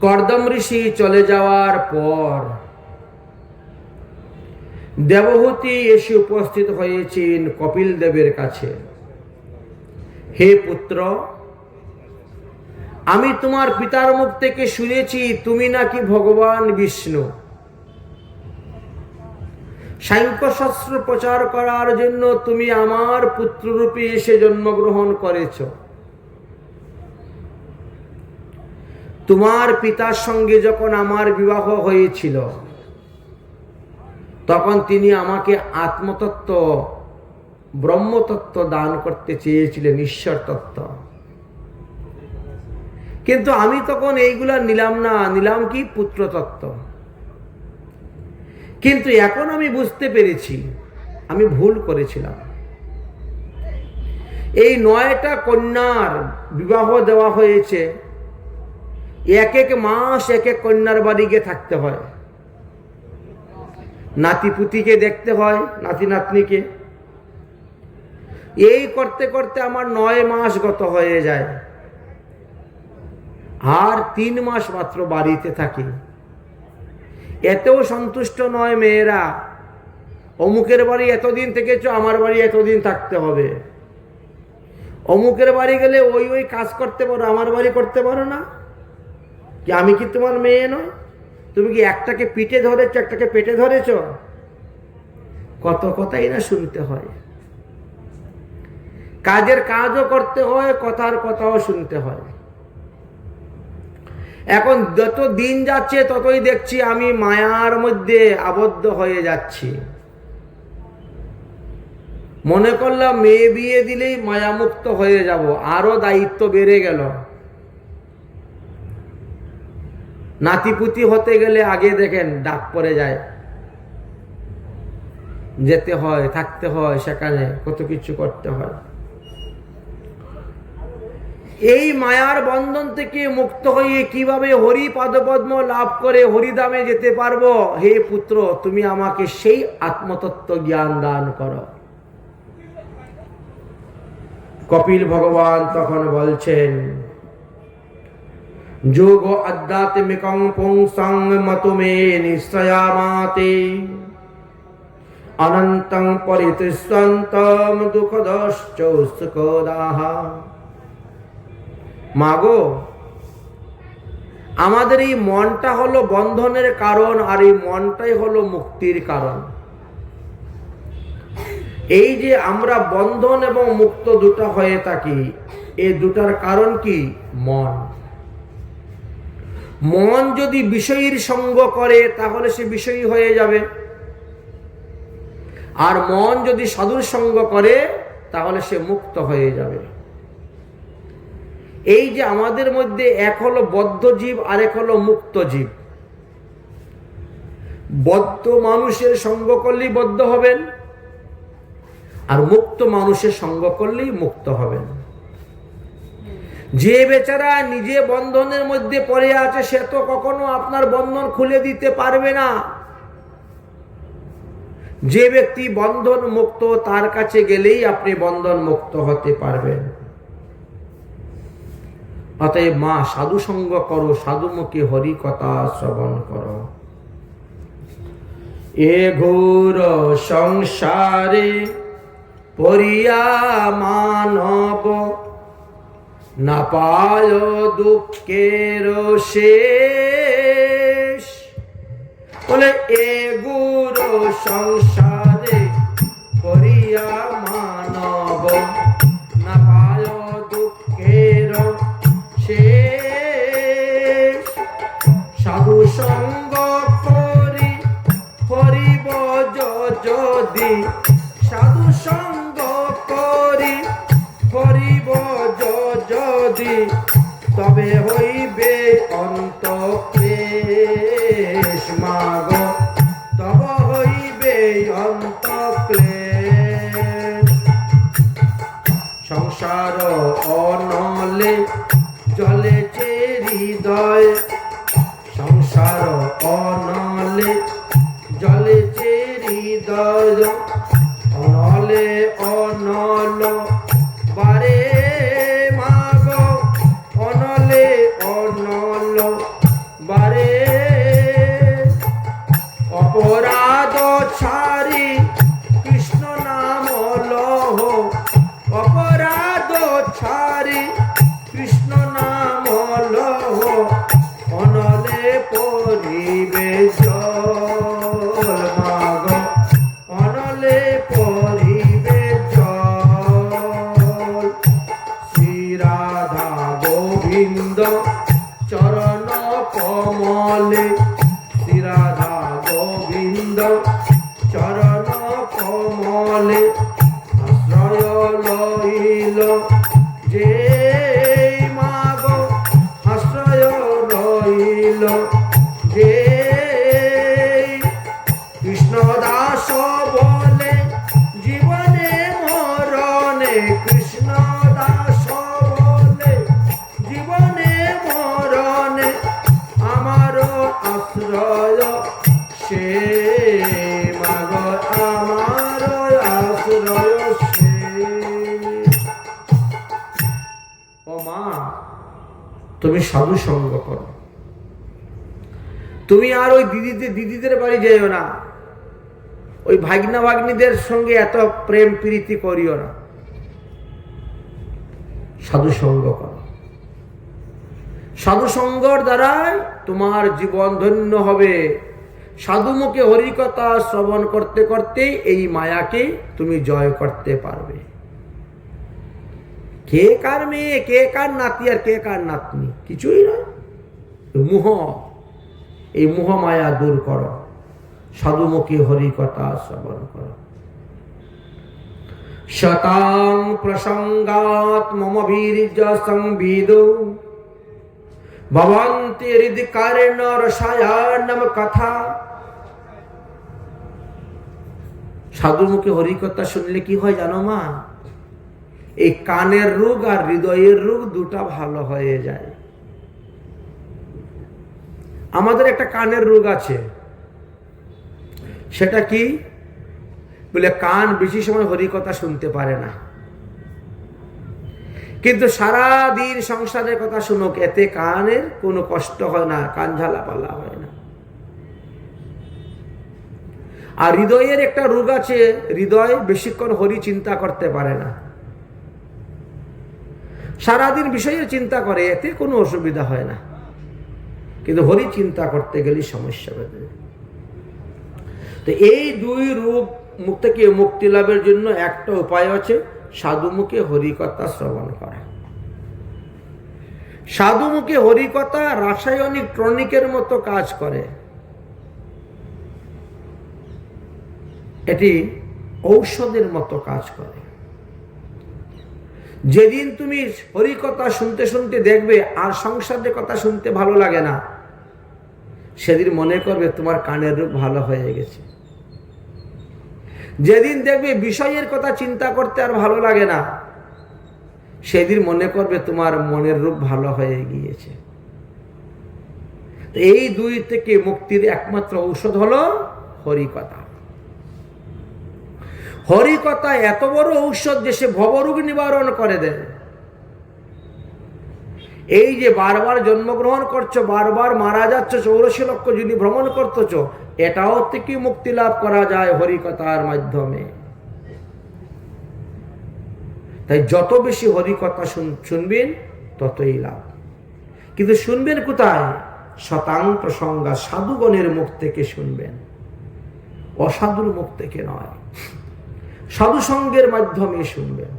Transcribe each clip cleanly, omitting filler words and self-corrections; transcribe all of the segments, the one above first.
কর্দম ঋষি চলে যাওয়ার পর দেবহূতি এসে উপস্থিত হয়েছেন কপিল দেবের কাছে। হে পুত্র, আমি তোমার পিতার মুখ থেকে শুনেছি তুমি নাকি ভগবান বিষ্ণু। সাংখ্যশাস্ত্র প্রচার করার জন্য তুমি আমার পুত্ররূপে এসে জন্মগ্রহণ করেছ। তোমার পিতার সঙ্গে যখন আমার বিবাহ হয়েছিল তখন তিনি আমাকে আত্মতত্ত্ব, ব্রহ্মতত্ত্ব দান করতে চেয়েছিলেন, ঈশ্বর তত্ত্ব। কিন্তু আমি তখন এইগুলা নিলাম না, নিলাম কি পুত্রতত্ত্ব। কিন্তু এখন আমি বুঝতে পেরেছি আমি ভুল করেছিলাম। এই 9টা কন্যার বিবাহ দেওয়া হয়েছে, এক এক মাস এক এক কন্যার বাড়ি গিয়ে থাকতে হয়, নাতিপুতিকে দেখতে হয়, নাতি নাতনিকে। এই করতে করতে আমার 9 মাস গত হয়ে যায়, আর 3 মাস মাত্র বাড়িতে থাকি। এতেও সন্তুষ্ট নয় মেয়েরা, অমুকের বাড়ি এতদিন থেকেছ, আমার বাড়ি এতদিন থাকতে হবে। অমুকের বাড়ি গেলে ওই ওই কাজ করতে পারো, আমার বাড়ি করতে পারো না? কি আমি কি তোমার মেয়ে নয়? তুমি কি একটাকে পিঠে ধরেছ, একটাকে পেটে ধরেছ? কত কথাই না শুনতে হয়। কাজের কাজও করতে হয়, কথার কথাও শুনতে হয়। এখন যত দিন যাচ্ছে ততই দেখছি আমি মায়ার মধ্যে আবদ্ধ হয়ে যাচ্ছি। মনে করলাম মেয়ে বিয়ে দিলেই মায়ামুক্ত হয়ে যাব, আরো দায়িত্ব বেড়ে গেল। নাতিপুতি হতে গেলে আগে দেখেন ডাক পড়ে যায়, যেতে হয়, থাকতে হয়, সেখানে কত কিছু করতে হয়। এই মায়ার বন্ধন থেকে মুক্ত হয়ে কিভাবে হরি পাদপদ্ম লাভ করে হরিধামে যেতে পারবো? হে পুত্র, তুমি আমাকে সেই আত্মতত্ত্ব জ্ঞান দান করো। কপিল ভগবান তখন বলছেন, যোগ আধ্যাত্মিকং পুংসং মতুমে নিশ্চয়ামাতে অনন্তং পরিতৃষ্যন্তম দুঃখদশ্চ সুখদাহা। মাগো, আমাদের এই মনটা হলো বন্ধনের কারণ, আর এই মনটাই হলো মুক্তির কারণ। এই যে আমরা বন্ধন এবং মুক্ত দুটো হয়ে থাকি, এই দুটার কারণ কি? মন। মন যদি বিষয়ীর সঙ্গ করে তাহলে সে বিষয়ী হয়ে যাবে, আর মন যদি সাধুর সঙ্গ করে তাহলে সে মুক্ত হয়ে যাবে। এই যে আমাদের মধ্যে এক হলো বদ্ধ জীব, আর এক হলো মুক্ত জীব। বদ্ধ মানুষের সঙ্গ করলেই বদ্ধ হবেন, আর মুক্ত মানুষের সঙ্গ করলেই মুক্ত হবেন। যে বেচারা নিজে বন্ধনের মধ্যে পড়ে আছে সে তো কখনো আপনার বন্ধন খুলে দিতে পারবে না। যে ব্যক্তি বন্ধন মুক্ত, তার কাছে গেলেই আপনি বন্ধন মুক্ত হতে পারবেন। অতএব মা, সাধু সঙ্গ করো, সাধুমুখী হরি কথা শ্রবণ করো। এ ঘোর সংসারে পরিয়া মানব না পায় দুঃখের শেষ। বলে এ ঘোর সংসারে পরিয়া মানব না পায় দুঃখের শেষ। সাধু সঙ্গ করি হরিব যদি, সাধু সঙ্গ করি হরিব যদি, তবে হইবে অন্ত ক্লেশ। মাগো, তব হইবে অন্ত ক্লেশ। সংসার অনলে জলেছে হৃদয়, সংসার অনলে জলেছে হৃদয়। অনলে অনল বারে মাগো, অনলে অনল বারে অপরাধ ছাড়ি কৃষ্ণ নাম লহ, অপরাধ ছাড়ি কৃষ্ণ নাম লহ, অনলে পরিবে জল মাগ, অনলে পরিবে জল। শ্রী রাধা গোবিন্দ চরণ কমলে, শ্রী রাধা গোবিন্দ চরণ কমলে, আশ্রয় লইল যে মাগ, আশ্রয় রইল যে। কৃষ্ণ দাস বলে জীবনে মরণে, কৃষ্ণ দাস বলে জীবনে মরণে, আমার আশ্রয় সে মাগ, আমার আশ্রয় সে। ও মা, তুমি সাধু সঙ্গ করো, তুমি আর ওই দিদিদের বাড়ি যেও না, ওই ভাগনা ভাগ্নিদের সঙ্গে এত প্রেম প্রীতি করিও না, সাধু সঙ্গ করো। সাধু সঙ্গর দ্বারাই তোমার জীবন ধন্য হবে। সাধু মুখে হরিকথা শ্রবণ করতে করতে এই মায়াকে তুমি জয় করতে পারবে। কে কার মেয়ে, কে কার নাতি, আর কে কার নাতনি, কিছুই নয়। মোহ, এই মোহ মায়া দূর করো, সাধুমুখী হরিকথা শ্রবণ করো। শতাং প্রসঙ্গাত মম বীর্য সংবিদ, ভবন্তি হৃদি কারেণ রসায়নম কথা। সাধুমুখী হরিকথা শুনলে কি হয় জানো মা? এই কানের রোগ আর হৃদয়ের রোগ দুটা ভালো হয়ে যায়। আমাদের একটা কানের রোগ আছে, সেটা কি বলে কান বেশি সময় হরিকথা শুনতে পারে না, কিন্তু সারা দিন সংসারের কথা শুনুক, এতে কানের কোনো কষ্ট হয় না, কান ঝালাপালা হয় না। আর হৃদয়ের একটা রোগ আছে, হৃদয় বেশিক্ষণ হরি চিন্তা করতে পারে না, সারাদিন বিষয়ের চিন্তা করে, এতে কোনো অসুবিধা হয় না, কিন্তু হরি চিন্তা করতে গেলে সমস্যা হবে। তো এই দুই রোগ থেকে মুক্তি লাভের জন্য একটা উপায় আছে, সাধুমুখে হরিকথা শ্রবণ করা। সাধুমুখে হরিকথা রাসায়নিক টনিকের মতো কাজ করে, এটি ঔষধের মতো কাজ করে। যেদিন তুমি হরিকথা শুনতে শুনতে দেখবে আর সংসারের কথা শুনতে ভালো লাগে না, সেদিন মনে করবে তোমার কানের রোগ ভালো হয়ে গেছে। যেদিন দেখবে বিষয়ের কথা চিন্তা করতে আর ভালো লাগে না, সেদিন মনে করবে তোমার মনের রোগ ভালো হয়ে গিয়েছে। এই দুই থেকে মুক্তির একমাত্র ঔষধ হলো হরিকথা। হরিকথা এত বড় ঔষধ যে সে ভবরোগ নিবারণ করে দেয়। এই যে বারবার জন্মগ্রহণ করছো, বারবার মারা যাচ্ছ, 84 লক্ষ যোনি ভ্রমণ করতেছ, এটাও থেকে মুক্তি লাভ করা যায় হরিকথার মাধ্যমে। তাই যত বেশি হরিকথা শুনবেন ততই লাভ। কিন্তু শুনবেন কোথায়? শতাং প্রসঙ্গা, সাধুগণের মুখ থেকে শুনবেন, অসাধুর মুখ থেকে নয়। সাধু সঙ্গের মাধ্যমে শুনবেন।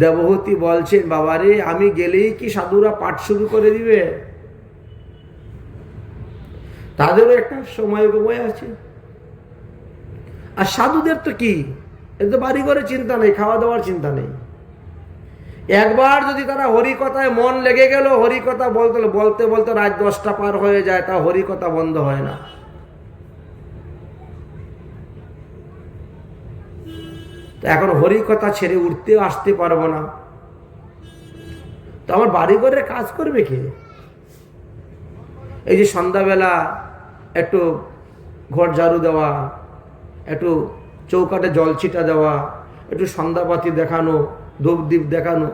দেবহূতি বলছেন, বাবারে আমি গেলেই কি সাধুরা পাঠ শুরু করে দিবে? তাদেরও একটা সময় আছে। আর সাধুদের তো কি, এদের বাড়ি ঘরে চিন্তা নেই, খাওয়া দাওয়ার চিন্তা নেই। একবার যদি তারা হরিকথায় মন লেগে গেল, হরিকথা বলতে বলতে বলতে রাত 10টা পার হয়ে যায়, তা হরিকথা বন্ধ হয় না। এখন হরিকথা ছেড়ে উঠতেও আসতে পারবো না, তো আমার বাড়ি ঘরের কাজ করবে কে? এই যে সন্ধ্যাবেলা একটু ঘর ঝাড়ু দেওয়া, একটু চৌকাটে জল ছিটা দেওয়া, একটু সন্ধ্যাবাতি দেখানো, ধূপদীপ দেখানো,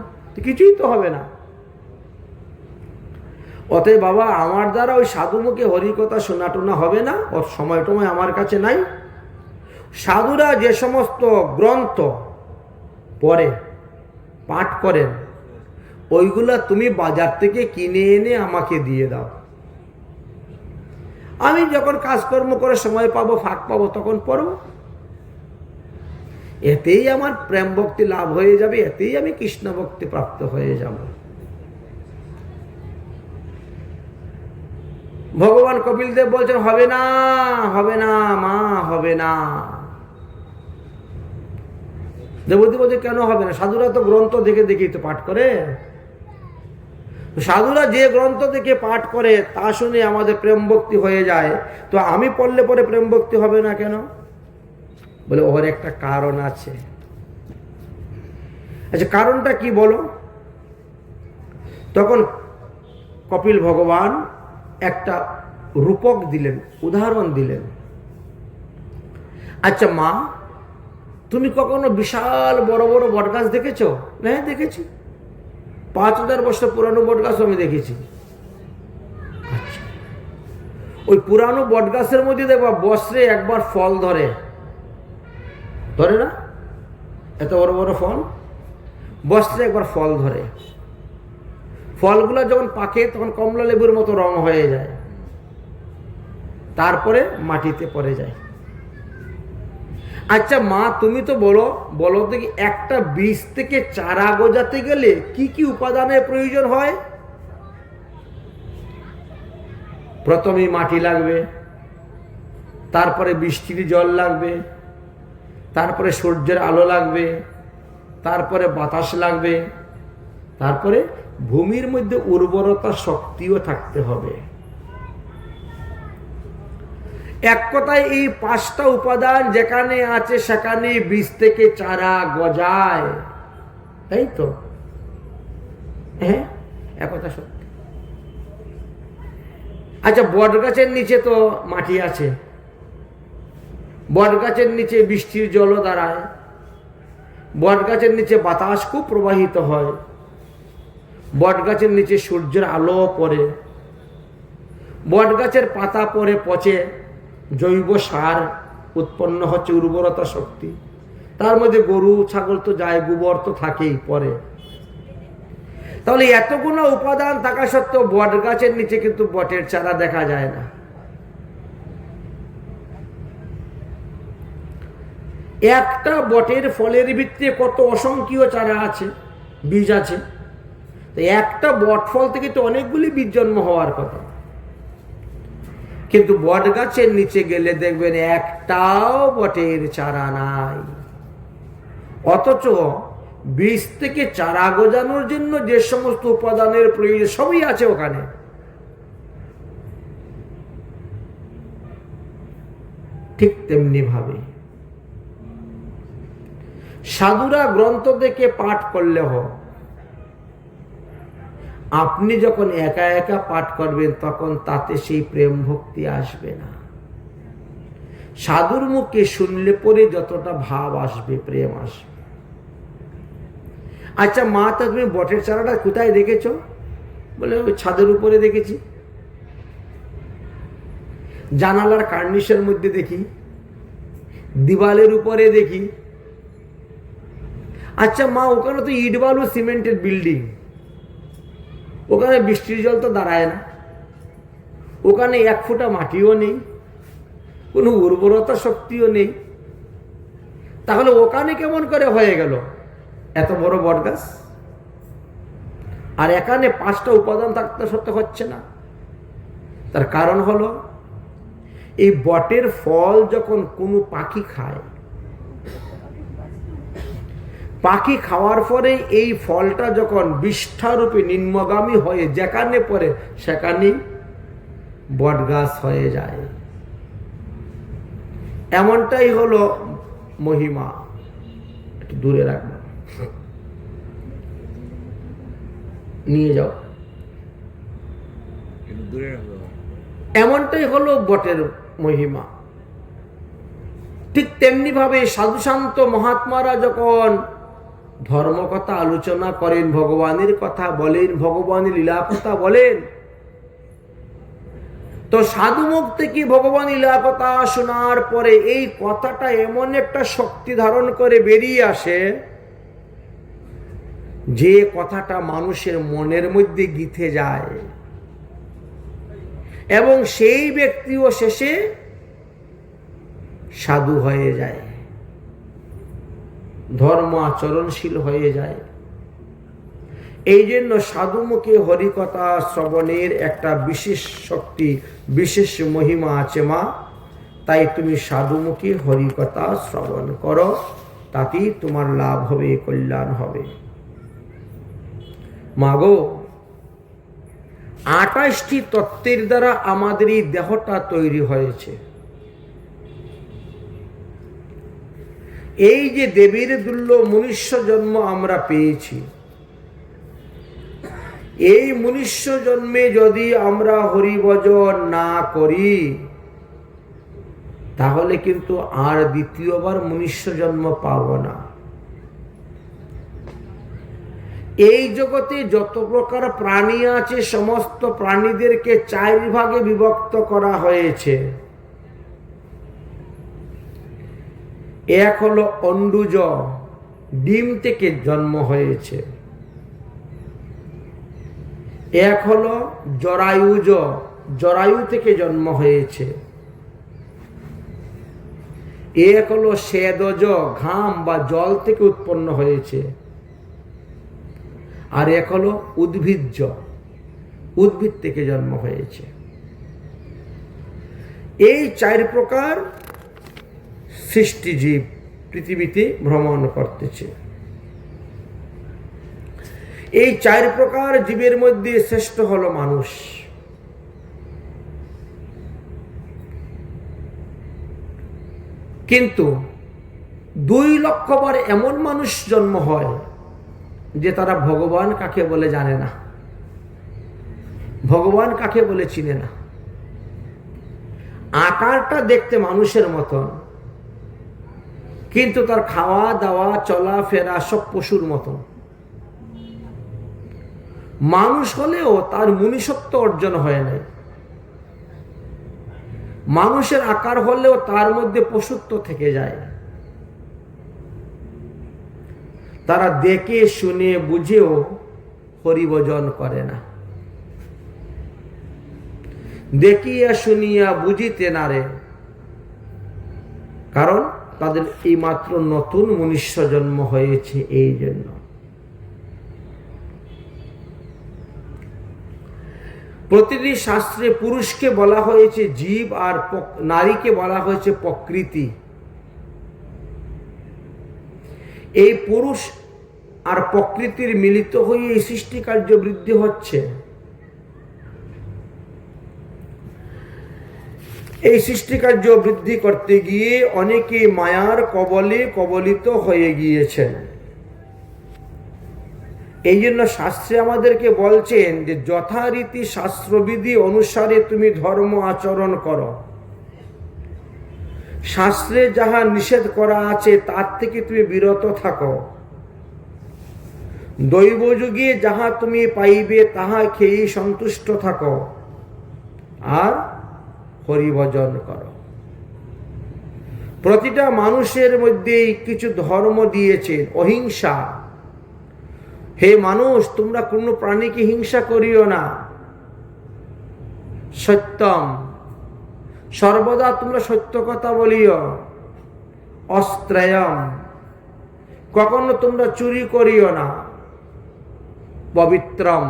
কিছুই তো হবে না। অতএব বাবা আমার দ্বারা ওই সাধুমুখে হরিকথা শোনা টোনা হবে না, ওর সময় টময় আমার কাছে নাই। সাধুরা যে সমস্ত গ্রন্থ পড়ে পাঠ করেন ওইগুলা তুমি বাজার থেকে কিনে এনে আমাকে দিয়ে দাও, আমি যখন কাজকর্ম করে সময় পাবো ফাঁক পাবো তখন পড়বো। এতেই আমার প্রেম ভক্তি লাভ হয়ে যাবে, এতেই আমি কৃষ্ণ ভক্তি প্রাপ্ত হয়ে যাব। ভগবান কপিল দেব বলছেন হবে না, হবে না মা, হবে না। দেবতী বলছে কেন হবে না? সাধুরা তো গ্রন্থ দেখে দেখেই তো পাঠ করে। সাধুরা যে গ্রন্থ থেকে পাঠ করে তা শুনে আমাদের প্রেম ভক্তি হয়ে যায়, তো আমি পড়লে পরে প্রেম ভক্তি হবে না কেন? বলে ওর একটা কারণ আছে। আচ্ছা কারণটা কি বলো? তখন কপিল ভগবান একটা রূপক দিলেন, উদাহরণ দিলেন। আচ্ছা মা, তুমি কখনো বিশাল বড় বড় বটগাছ দেখেছো? হ্যাঁ দেখেছি, 5000 বছর পুরানো বটগাছ আমি দেখেছি। আচ্ছা, ওই পুরানো বটগাছের মধ্যে দেখবা বছরে একবার ফল ধরে, ধরে না? এত বড় বড় ফল বছরে একবার ফল ধরে। ফলগুলো যখন পাকে তখন কমলা লেবুর মতো রং হয়ে যায়, তারপরে মাটিতে পড়ে যায়। আচ্ছা মা তুমি তো বলো দেখি, একটা বীজ থেকে চারা গজাতে গেলে কি কি উপাদানের প্রয়োজন হয়? প্রথমেই মাটি লাগবে, তারপরে বৃষ্টির জল লাগবে, তারপরে সূর্যের আলো লাগবে, তারপরে বাতাস লাগবে, তারপরে ভূমির মধ্যে উর্বরতা শক্তিও থাকতে হবে। এক কথায় এই 5টা উপাদান যেখানে আছে সেখানে বীজ থেকে চারা গজায়, তাই তো? হ্যাঁ, একথা সত্যি। আচ্ছা বট গাছের নিচে তো মাটি আছে, বট গাছের নিচে বৃষ্টির জলও দাঁড়ায়, বট গাছের নিচে বাতাস খুব প্রবাহিত হয়, বট গাছের নিচে সূর্যের আলো পড়ে, বট গাছের পাতা পড়ে পচে জৈব সার উৎপন্ন হচ্ছে, উর্বরতা শক্তি। তার মধ্যে গরু ছাগল তো যায়, গোবর তো থাকেই পরে। তাহলে এতগুলো উপাদান থাকা সত্ত্বেও বট গাছের নিচে কিন্তু বটের চারা দেখা যায় না। একটা বটের ফলের ভিতরে কত অসংখ্য চারা আছে, বীজ আছে। তো একটা বট ফল থেকে তো অনেকগুলি বীজ জন্ম হওয়ার কথা, কিন্তু বট গাছের নিচে গেলে দেখবেন একটাও বটের চারা নাই। অথচ বীজ থেকে চারা গজানোর জন্য যে সমস্ত উপাদানের প্রয়োজন সবই আছে ওখানে। ঠিক তেমনি ভাবে সাধুরা গ্রন্থ থেকে পাঠ করলে হয়, আপনি যখন একা একা পাঠ করবেন তখন তাতে সেই প্রেম ভক্তি আসবে না। সাধুর মুখে শুনলে পরে যতটা ভাব আসবে, প্রেম আসবে। আচ্ছা মা, তা তুমি বটের চারাটা কোথায় দেখেছো? বলে ওই ছাদের উপরে দেখেছি, জানালার কার্নিশের মধ্যে দেখি, দিওয়ালের উপরে দেখি। আচ্ছা মা, ওখানে তো ইট বালু সিমেন্টের বিল্ডিং, ওখানে বৃষ্টির জল তো দাঁড়ায় না, ওখানে 1 ফুটা মাটিও নেই, কোনো উর্বরতা শক্তিও নেই, তাহলে ওখানে কেমন করে হয়ে গেল এত বড় বটগাছ? আর এখানে 5টা উপাদান থাকতে সত্ত্বেও হচ্ছে না। তার কারণ হলো এই বটের ফল যখন কোনো পাখি খায়, পাখি খাওয়ার পরে এই ফলটা যখন বিষ্ঠারূপে নিম্নগামী হয়ে যেখানে পড়ে সেখানেই বটগাছ হয়ে যায়। এমনটাই হলো মহিমা। একটু দূরে রাখবো, নিয়ে যাও। এমনটাই হলো বটের মহিমা। ঠিক তেমনি ভাবে সাধুশান্ত মহাত্মারা যখন ধর্ম কথা আলোচনা করেন, ভগবানের কথা বলেন, ভগবানের লীলা কথা বলেন, তো সাধুমুখ থেকে ভগবান লীলা কথা শোনার পরে এই কথাটা এমন একটা শক্তি ধারণ করে বেরিয়ে আসে যে কথাটা মানুষের মনের মধ্যে গিথে যায় এবং সেই ব্যক্তিও শেষে সাধু হয়ে যায়, ধর্ম আচরণশীল হয়ে যায়। এই জন্য সাধুমুখে হরিকথা শ্রবণের একটা বিশেষ শক্তি, বিশেষ মহিমা আছে মা। তাই তুমি সাধুমুখে হরিকথা শ্রবণ করো, তাতেই তোমার লাভ হবে, কল্যাণ হবে। মাগো, 28টি তত্ত্বের দ্বারা আমাদের এই দেহটা তৈরি হয়েছে। এই যে দেবীর দুল্য মনুষ্য জন্ম আমরা পেয়েছি, এই মনুষ্য জন্মে যদি আমরা হরিভজন না করি তাহলে কিন্তু আর দ্বিতীয়বার মনুষ্য জন্ম পাব না। এই জগতে যত প্রকার প্রাণী আছে সমস্ত প্রাণীদেরকে 4 ভাগে বিভক্ত করা হয়েছে। এক হলো অন্ডুজ, ডিম থেকে জন্ম হয়েছে। এক হলো জরায়ুজ, জরায়ু থেকে জন্ম হয়েছে। এক হলো স্বেদজ, ঘাম বা জল থেকে উৎপন্ন হয়েছে। আর এক হলো উদ্ভিজ্জ, উদ্ভিদ থেকে জন্ম হয়েছে। এই 4 প্রকার সৃষ্টিজীব পৃথিবীতে ভ্রমণ করতেছে। এই 4 প্রকার জীবের মধ্যে শ্রেষ্ঠ হলো মানুষ। কিন্তু 2 লক্ষ বার এমন মানুষ জন্ম হয় যে তারা ভগবান কাকে বলে জানে না, ভগবান কাকে বলে চিনে না। আকারটা দেখতে মানুষের মতন, কিন্তু তার খাওয়া দাওয়া চলাফেরা সব পশুর মতন। মানুষ হলেও তার মনুষ্যত্ব অর্জন হয় নাই। মানুষের আকার হলেও তার মধ্যে পশুত্ব থেকে যায়। তারা দেখে শুনে বুঝেও হরিভজন করে না। দেখিয়া শুনিয়া বুঝিতে না রে, কারণ তাদের এই মাত্র নতুন মনুষ্য জন্ম হয়েছে। এই জন্য প্রতিটি শাস্ত্রে পুরুষকে বলা হয়েছে জীব আর নারীকে বলা হয়েছে প্রকৃতি। এই পুরুষ আর প্রকৃতির মিলিত হয়ে এই সৃষ্টি কার্য বৃদ্ধি হচ্ছে। এই সৃষ্টি কার্য বৃদ্ধি করতে গিয়ে অনেকে মায়ার কবলে কবলিত হয়ে গিয়েছেন। এই জন্য শাস্ত্রে আমাদেরকে বলছেন যে যথারীতি শাস্ত্রবিধি অনুসারে তুমি ধর্ম আচরণ করো। শাস্ত্রে যাহা নিষেধ করা আছে তার থেকে তুমি বিরত থাকো। দৈবযোগে যাহা তুমি পাইবে তাহা খেয়ে সন্তুষ্ট থাকো আর হরিভজন করো। প্রতিটা মানুষের মধ্যেই কিছু ধর্ম দিয়েছেন। অহিংসা, হে মানুষ তোমরা কোনো প্রাণীকে হিংসা করিও না। সত্যম, সর্বদা তোমরা সত্য কথা বলিও। অস্ত্রেয়ম, কখনো তোমরা চুরি করিও না। পবিত্রম,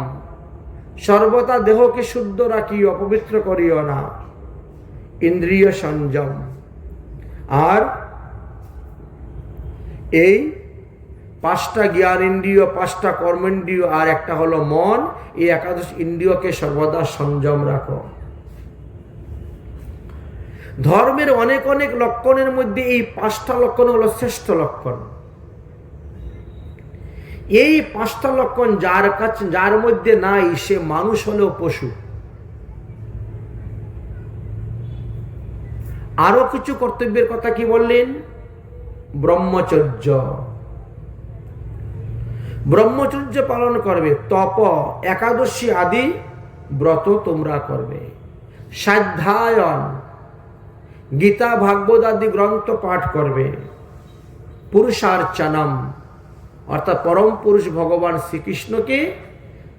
সর্বদা দেহকে শুদ্ধ রাখিও, অপবিত্র করিও না। ইন্দ্রিয় সংযম, আর এই 5টা জ্ঞান ইন্দ্রিয়, 5টা কর্মেন্দ্রিয় আর একটা হলো মন, এই 11 ইন্দ্রিয়কে সর্বদা সংযম রাখো। ধর্মের অনেক অনেক লক্ষণের মধ্যে এই 5টা লক্ষণ হলো শ্রেষ্ঠ লক্ষণ। এই 5টা লক্ষণ যার মধ্যে নাই সে মানুষ হলেও পশু। আরো কিছু কর্তব্যের কথা কি বললেন? ব্রহ্মচর্য, ব্রহ্মচর্য পালন করবে। তপ, একাদশী আদি ব্রত তোমরা করবে। স্বাধ্যায়ন, গীতা ভাগবত আদি গ্রন্থ পাঠ করবে, পুরুষার্চনম অর্থাৎ পরম পুরুষ ভগবান শ্রীকৃষ্ণকে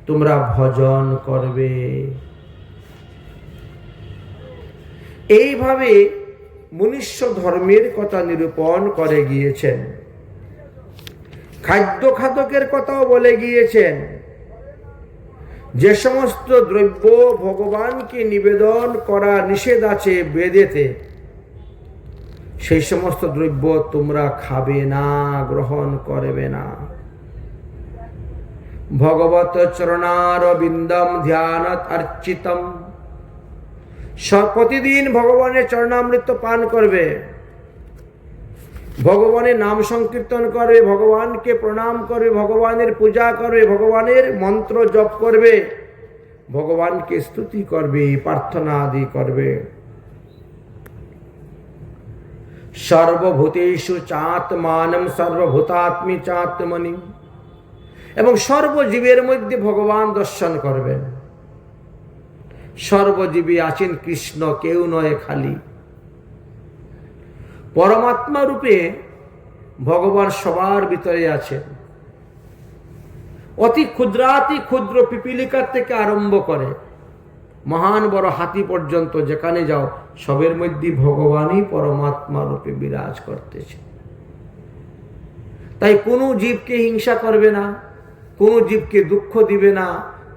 তোমরা ভজন করবে। এইভাবে মনুষ্য ধর্মের কথা নিরূপণ করে গিয়েছেন। খাদ্য খাদকের কথাও বলে গিয়েছেন। যে সমস্ত দ্রব্য ভগবানকে নিবেদন করা নিষেধ আছে বেদেতে, সেই সমস্ত দ্রব্য তোমরা খাবে না, গ্রহণ করবে না। ভগবত চরণারবিন্দম ধ্যানত অর্চিতম, প্রতিদিন ভগবানের চরণামৃত পান করবে, ভগবানের নাম সংকীর্তন করবে, ভগবানকে প্রণাম করবে, ভগবানের পূজা করবে, ভগবানের মন্ত্র জপ করবে, ভগবানকে স্তুতি করবে, প্রার্থনা আদি করবে। সর্বভূতেষু চাত্মানম সর্বভূতাত্মী চাত্মনি, এবং সর্বজীবের মধ্যে ভগবান দর্শন করবেন। সর্বজীবী আছেন কৃষ্ণ, কেউ নয় খালি। পরমাত্মা রূপে ভগবান সবার ভিতরে আছেন। অতি ক্ষুদ্রাতি ক্ষুদ্র পিপিলিকার থেকে আরম্ভ করে মহান বড় হাতি পর্যন্ত যেখানে যাও, সবের মধ্যে ভগবানই পরমাত্মা রূপে বিরাজ করতেছে। তাই কোনো জীবকে হিংসা করবে না, কোনো জীবকে দুঃখ দিবে না,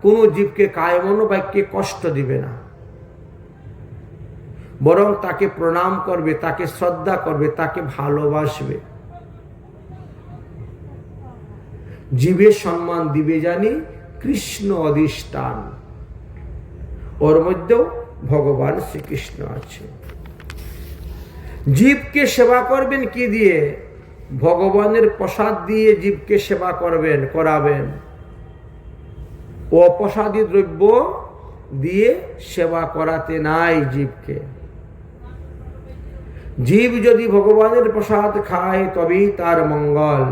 কোনো জীবকে কায় মনোবাক্যে কষ্ট দিবে না, বরং তাকে প্রণাম করবে, তাকে শ্রদ্ধা করবে, তাকে ভালোবাসবে। জীবের সম্মান দিবে জানি কৃষ্ণ অধিষ্ঠান, ওর মধ্যেও ভগবান শ্রীকৃষ্ণ আছে। জীবকে সেবা করবেন কি দিয়ে? ভগবানের প্রসাদ দিয়ে জীবকে সেবা করবেন, করাবেন। অপ্রসাদী দ্রব্য দিয়ে সেবা করাতে নাই জীবকে। জীব যদি ভগবানের প্রসাদ খায় তবেই তার মঙ্গল।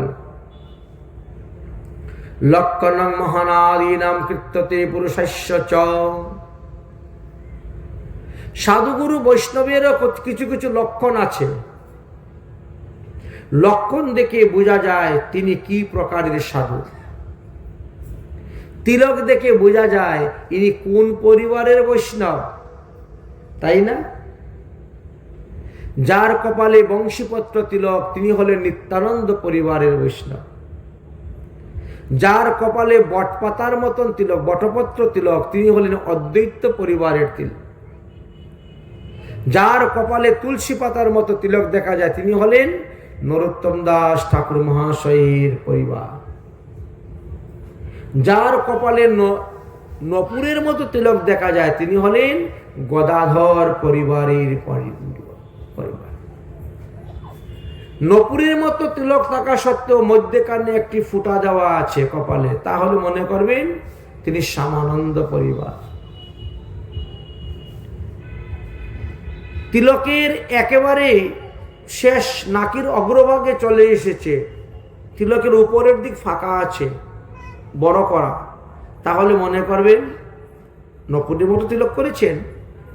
লক্ষণং মহানাদীনাম কীর্ততে পুরুষস্য চ, সাধুগুরু বৈষ্ণবেরও কিছু কিছু লক্ষণ আছে। লক্ষণ দেখে বোঝা যায় তিনি কি প্রকারের সাধু। তিলক দেখে বোঝা যায় ইনি কোন পরিবারের বৈষ্ণব, তাই না? যার কপালে বংশীপত্র তিলক তিনি হলেন নিত্যানন্দ পরিবারের বৈষ্ণব। যার কপালে বটপাতার মতন তিলক, বটপত্র তিলক, তিনি হলেন অদ্বৈত পরিবারের তিলক। যার কপালে তুলসী পাতার মতো তিলক দেখা যায় তিনি হলেন নরোত্তম দাস ঠাকুর মহাশয়ের পরিবার। যার কপালে নপুরের মতো তিলক দেখা যায় তিনি হলেন গদাধর পরিবারের পরিবার। নপুরের মতো তিলক থাকা সত্ত্বেও মধ্যেখানে একটি ফুটা দেওয়া আছে কপালে, তাহলে মনে করবেন তিনি শ্যামানন্দ পরিবার। তিলকের একেবারে শেষ নাকির অগ্রভাগে চলে এসেছে, তিলকের উপরের দিক ফাঁকা আছে বড় করা, তাহলে মনে করবেন নপুরের মতো তিলক করেছেন,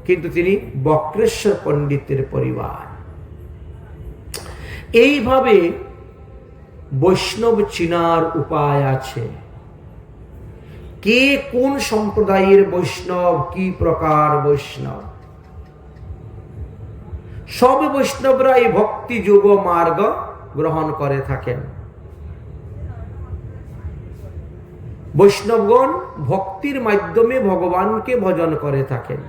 কিন্তু তিনি বক্রেশ্বর পণ্ডিতের পরিবার। এইভাবে বৈষ্ণব চিনার উপায় আছে। কে কোন সম্প্রদায়ের বৈষ্ণব, কি প্রকার বৈষ্ণব। সব বৈষ্ণবরা এই ভক্তি যোগ মার্গ গ্রহণ করে থাকেন। বৈষ্ণবগণ ভক্তির মাধ্যমে ভগবানকে ভজন করে থাকেন।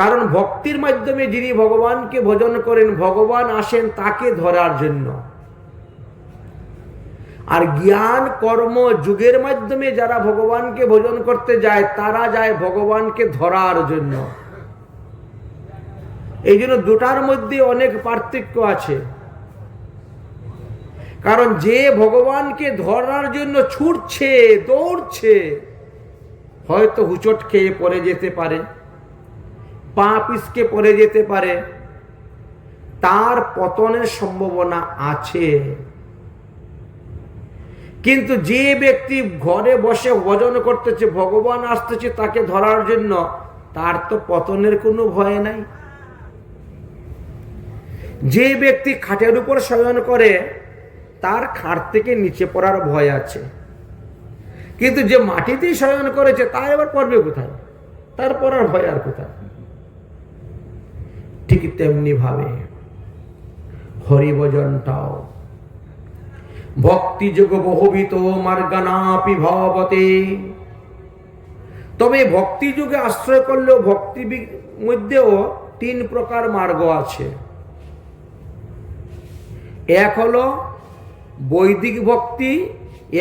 কারণ ভক্তির মাধ্যমে যিনি ভগবানকে ভজন করেন, ভগবান আসেন তাকে ধরার জন্য। আর জ্ঞান কর্ম যুগের মাধ্যমে যারা ভগবানকে ভজন করতে যায়, তারা যায় ভগবানকে ধরার জন্য। এই জন্য দুটার মধ্যে অনেক পার্থক্য আছে। কারণ যে ভগবানকে ধরার জন্য ছুটছে, দৌড়ছে, হয়তো হুচট খেয়ে পড়ে যেতে পারে, পা পিছকে পড়ে যেতে পারে, তার পতনের সম্ভাবনা আছে। কিন্তু যে ব্যক্তি ঘরে বসে ভজন করতেছে, ভগবান আসতেছে তাকে ধরার জন্য, তার তো পতনের কোনো ভয় নাই। যে ব্যক্তি খাটের উপর শয়ন করে তার খাট থেকে নিচে পড়ার ভয় আছে, কিন্তু যে মাটিতেই শয়ন করেছে তা এবার পড়বে কোথায়? তার পড়ার ভয় আর কোথায়? ঠিক তেমনি ভাবে হরিভজনটাও ভক্তিযোগ বহুবিত মার্গানাপি ভবতে। তবে ভক্তিযোগে আশ্রয় করলেও ভক্তি মধ্যেও 3 প্রকার মার্গ আছে। এক হলো বৈদিক ভক্তি,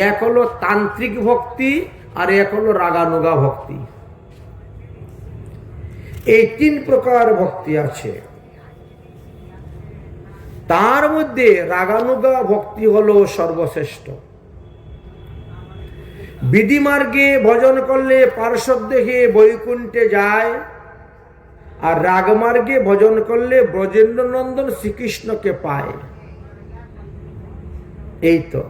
এক হলো তান্ত্রিক ভক্তি, আর এক হলো রাগানুগা ভক্তি। এই 3 প্রকার ভক্তি আছে। তার মধ্যে রাগানুগা ভক্তি হলো সর্বশ্রেষ্ঠ। বিধি মার্গে ভজন করলে পার্শ্বদ দেখে বৈকুণ্ঠে যায়, আর রাগমার্গে ভজন করলে ব্রজেন্দ্র নন্দন শ্রীকৃষ্ণকে পায়। এই তো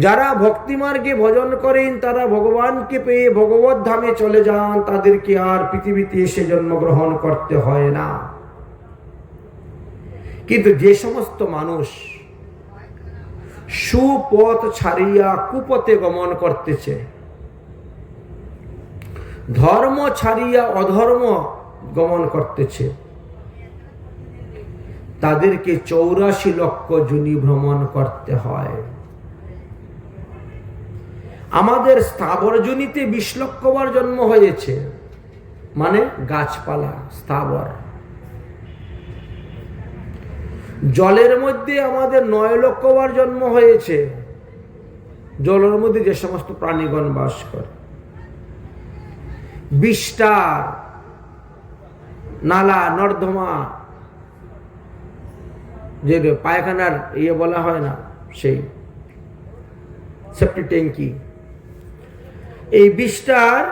যারা ভক্তি মার্গে ভজন করেন তারা ভগবানকে পেয়ে ভগবত ধামে চলে যান, তাদেরকে আর পৃথিবীতে এসে জন্মগ্রহণ করতে হয় না। কিন্তু যে সমস্ত মানুষ সুপথ ছাড়িয়া কুপথে গমন করতেছে, ধর্ম ছাড়িয়া অধর্ম গমন করতেছে, তাদেরকে 84 লক্ষ যোনি ভ্রমণ করতে হয়। আমাদের স্থাবর যোনিতে 20 লক্ষ বার জন্ম হয়েছে, মানে গাছপালা স্থাবর। জলের মধ্যে আমাদের 9 লক্ষ বার জন্ম হয়েছে, জলের মধ্যে যে সমস্ত প্রাণীগণ বাস করে। 20টা নালা নর্দমা, যে পায়খানার বলা হয় না, সেই সেপ্টিক ট্যাঙ্কি, এই 20টার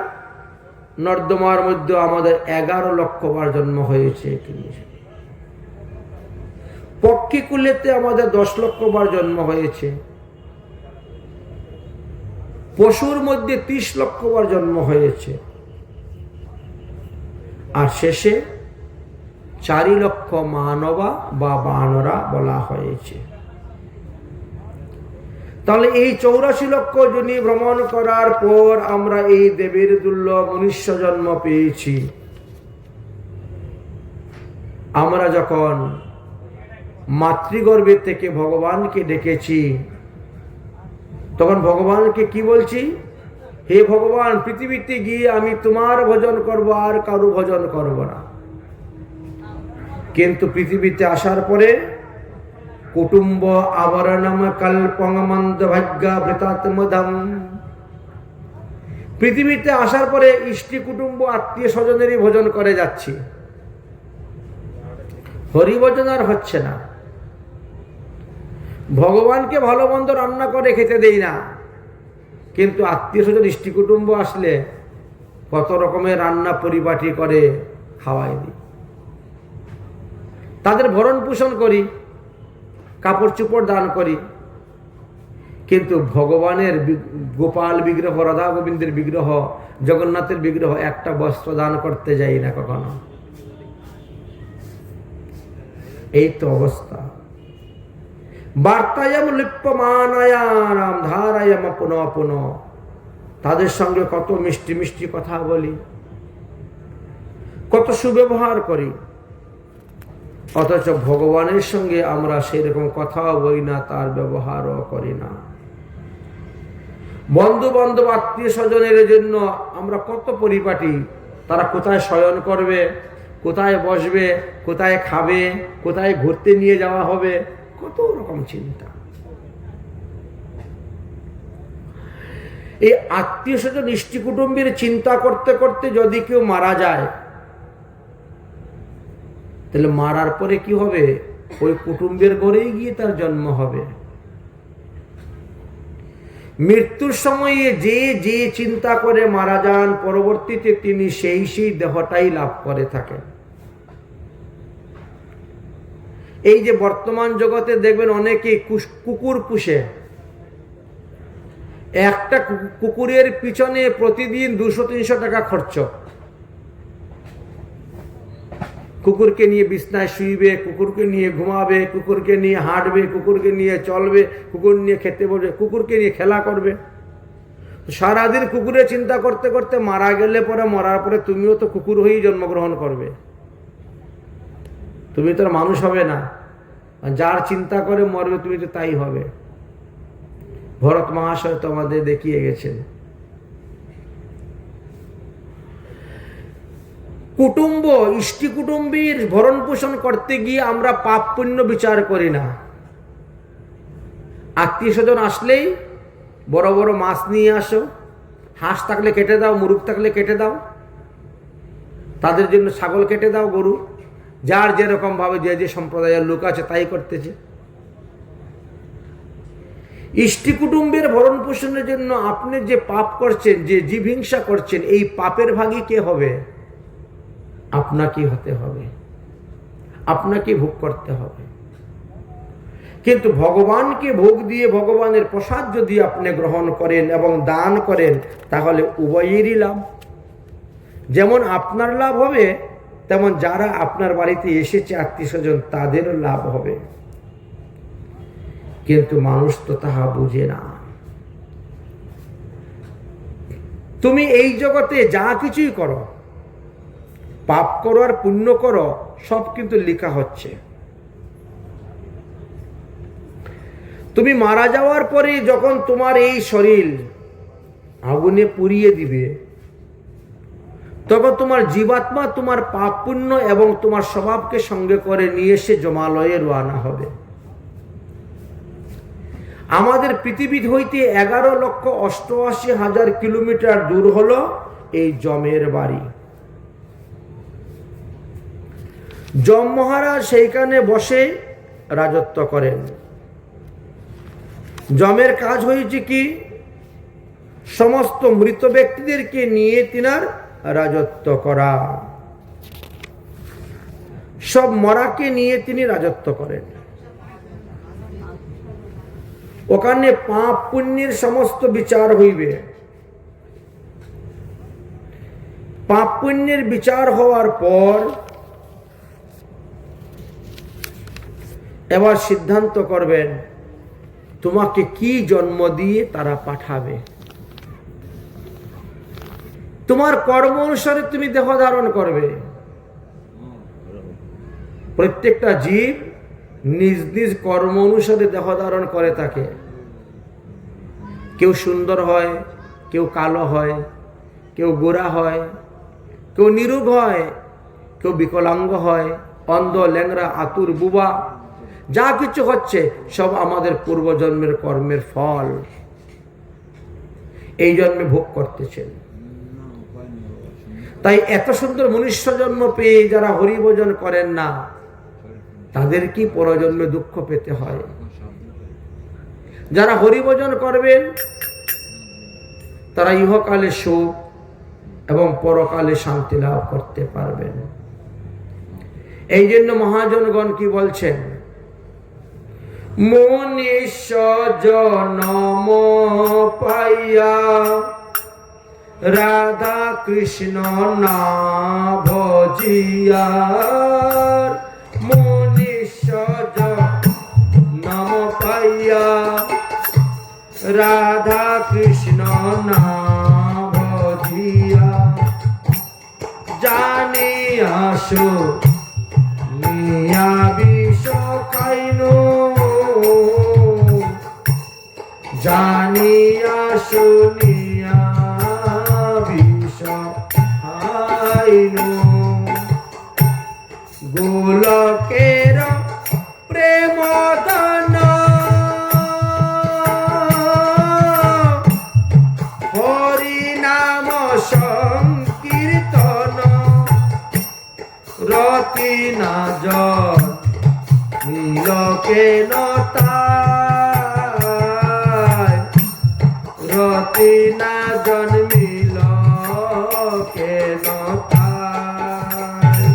নর্দমার মধ্যে আমাদের 11 লক্ষ বার জন্ম হয়েছে। পক্ষীকুলেতে আমাদের 10 লক্ষ বার জন্ম হয়েছে। পশুর মধ্যে 30 লক্ষ বার জন্ম হয়েছে, আর শেষে 4 লক্ষ মানবা বা বানরা বলা হয়েছে। তাহলে এই 84 লক্ষ যোনি ভ্রমণ করার পর আমরা এই দেবের দুর্লভ মনুষ্য জন্ম পেয়েছি। আমরা যখন মাতৃগর্ভে থেকে ভগবানকে ডেকেছি, তখন ভগবানকে কি বলছি? হে ভগবান, পৃথিবীতে গিয়ে আমি তোমার ভজন করব, আর কারো ভজন করব না। কিন্তু পৃথিবীতে আসার পরে কুটুম্ব আবরণম কল্পমন্দ ভাগ্য বৃতাত্মধম, পৃথিবীতে আসার পরে ইষ্টি কুটুম্ব আত্মীয় স্বজনেরই ভোজন করে যাচ্ছি, হরিভজন আর হচ্ছে না। ভগবানকে ভালো মন্দ রান্না করে খেতে দেই না, কিন্তু আত্মীয় স্বজন ইষ্টি কুটুম্ব আসলে কত রকমের রান্না পরিপাটি করে খাওয়াই দিই, তাদের ভরণ পোষণ করি, কাপড় চোপড় দান করি। কিন্তু ভগবানের গোপাল বিগ্রহ, রাধা গোবিন্দের বিগ্রহ, জগন্নাথের বিগ্রহ একটা বস্ত্র দান করতে যাই না কখনো। এই তো অবস্থা। বার্তায়াম লিপ্যমানায়াম ধারায়াম পুনঃ পুনঃ, তাদের সঙ্গে কত মিষ্টি মিষ্টি কথা বলি, কত সুব্যবহার করি, অথচ ভগবানের সঙ্গে আমরা সেরকম কথাও বলি না, তার ব্যবহারও করি না। বন্ধু বান্ধব আত্মীয় স্বজনের জন্য আমরা কত পরিপাটি, তারা কোথায় শয়ন করবে, কোথায় বসবে, কোথায় খাবে, কোথায় ঘুরতে নিয়ে যাওয়া হবে, কত রকম চিন্তা। এই আত্মীয় স্বজন ইষ্টি কুটুম্বের চিন্তা করতে করতে যদি কেউ মারা যায়, তাহলে মারার পরে কি হবে? ওই কুটুম্বের ঘরেই গিয়ে তার জন্ম হবে। মৃত্যুর সময়ে যে যে চিন্তা করে মারা যান, পরবর্তীতে তিনি সেই সেই দেহটাই লাভ করে থাকেন। এই যে বর্তমান জগতে দেখবেন অনেকে কুকুর পুষে, একটা কুকুরের পিছনে প্রতিদিন 200-300 টাকা খরচ। কুকুরকে নিয়ে বিছনায় শুইবে, কুকুরকে নিয়ে ঘুমাবে, কুকুরকে নিয়ে হাঁটবে, কুকুরকে নিয়ে চলবে, কুকুর নিয়ে খেতে বসবে, কুকুরকে নিয়ে খেলা করবে। সারাদিন কুকুরের চিন্তা করতে করতে মারা গেলে পরে, মরার পরে তুমিও তো কুকুর হয়েই জন্মগ্রহণ করবে, তুমি তো আর মানুষ হবে না। যার চিন্তা করে মরবে তুমি তো তাই হবে। ভরত মহাশয় তো আমাদের দেখিয়ে গেছেন। কুটুম্ব, ইষ্টি কুটুম্বীর ভরণ পোষণ করতে গিয়ে আমরা পাপ পুণ্য বিচার করি না। আত্মীয় স্বজন আসলেই বড় বড় মাছ নিয়ে আসো, হাঁস থাকলে কেটে দাও, মুরগ থাকলে কেটে দাও, তাদের জন্য ছাগল কেটে দাও, গরু, যার যেরকম ভাবে যে যে সম্প্রদায়ের লোক আছে তাই করতেছে। ইষ্টি কুটুম্বের ভরণ পোষণের জন্য আপনি যে পাপ করছেন, যে জীবহিংসা করছেন, এই পাপের ভাগী কে হবে? আপনাকে হতে হবে, আপনাকে ভোগ করতে হবে। কিন্তু ভগবানকে ভোগ দিয়ে ভগবানের প্রসাদ যদি আপনি গ্রহণ করেন এবং দান করেন, তাহলে উভয়েরই লাভ। যেমন আপনার লাভ হবে, তেমন যারা আপনার বাড়িতে এসেছে আত্মীয় স্বজন তাদেরও লাভ হবে। কিন্তু মানুষ তো তাহা বুঝে না। তুমি এই জগতে যা কিছুই করো, পাপ করো আর পুণ্য করো, সব কিন্তু লেখা হচ্ছে। তুমি মারা যাওয়ার পরে যখন তোমার এই শরীর আগুনে পুড়িয়ে দিবে, তখন তোমার জীবাত্মা তোমার পাপ পুণ্য এবং তোমার স্বভাবকে সঙ্গে করে নিয়ে এসে জমালয়ে রওনা হবে। আমাদের পৃথিবী হইতে 11,88,000 কিলোমিটার দূর হলো এই যমের বাড়ি। যম মহারাজ সেইখানে বসে রাজত্ব করেন। যমের কাজ হয়েছে কি? সমস্ত মৃত ব্যক্তিদেরকে নিয়ে তিনার রাজত্ব করা। সব মরাকে নিয়ে তিনি রাজত্ব করেন। ওখানে পাপ পুণ্যের সমস্ত বিচার হইবে। পাপ পুণ্যের বিচার হওয়ার পর এবার সিদ্ধান্ত করবেন তোমাকে কি জন্ম দিয়ে তারা পাঠাবে। তোমার কর্ম অনুসারে তুমি দেহ ধারণ করবে। প্রত্যেকটা জীব নিজ নিজ কর্ম অনুসারে দেহ ধারণ করে থাকে। কেউ সুন্দর হয়, কেউ কালো হয়, কেউ গোরা হয়, কেউ নিরোগ হয়, কেউ বিকলাঙ্গ হয়, অন্ধ, ল্যাংড়া, আতুর, বুবা, যা কিছু হচ্ছে সব আমাদের পূর্বজন্মের কর্মের ফল। এই জন্মে ভোগ করতেছেন। তাই এত সুন্দর মনুষ্য জন্ম পেয়ে যারা হরিভজন করেন না, তাদের কি পরজন্মে দুঃখ পেতে হয়? যারা হরিভজন করবেন তারা ইহকালে সুখ এবং পরকালে শান্তি লাভ করতে পারবেন। এই জন্য মহাজনগণ কি বলছেন? মনুষ্য জন্ম পাইয়া রাধা কৃষ্ণ না ভজিয়া, মনুষ্য জন্ম পাইয়া রাধা কৃষ্ণ না ভজিয়া, জানি আসো মিয়া বিষ খাইনো, জানিয়া শুনিয়া বিষ খাইনো, গোলকের প্রেম দান হরি নাম সংকীর্তন, রতি না জন নীলকে নতায়, রতি না জন্মিল কে নতায়,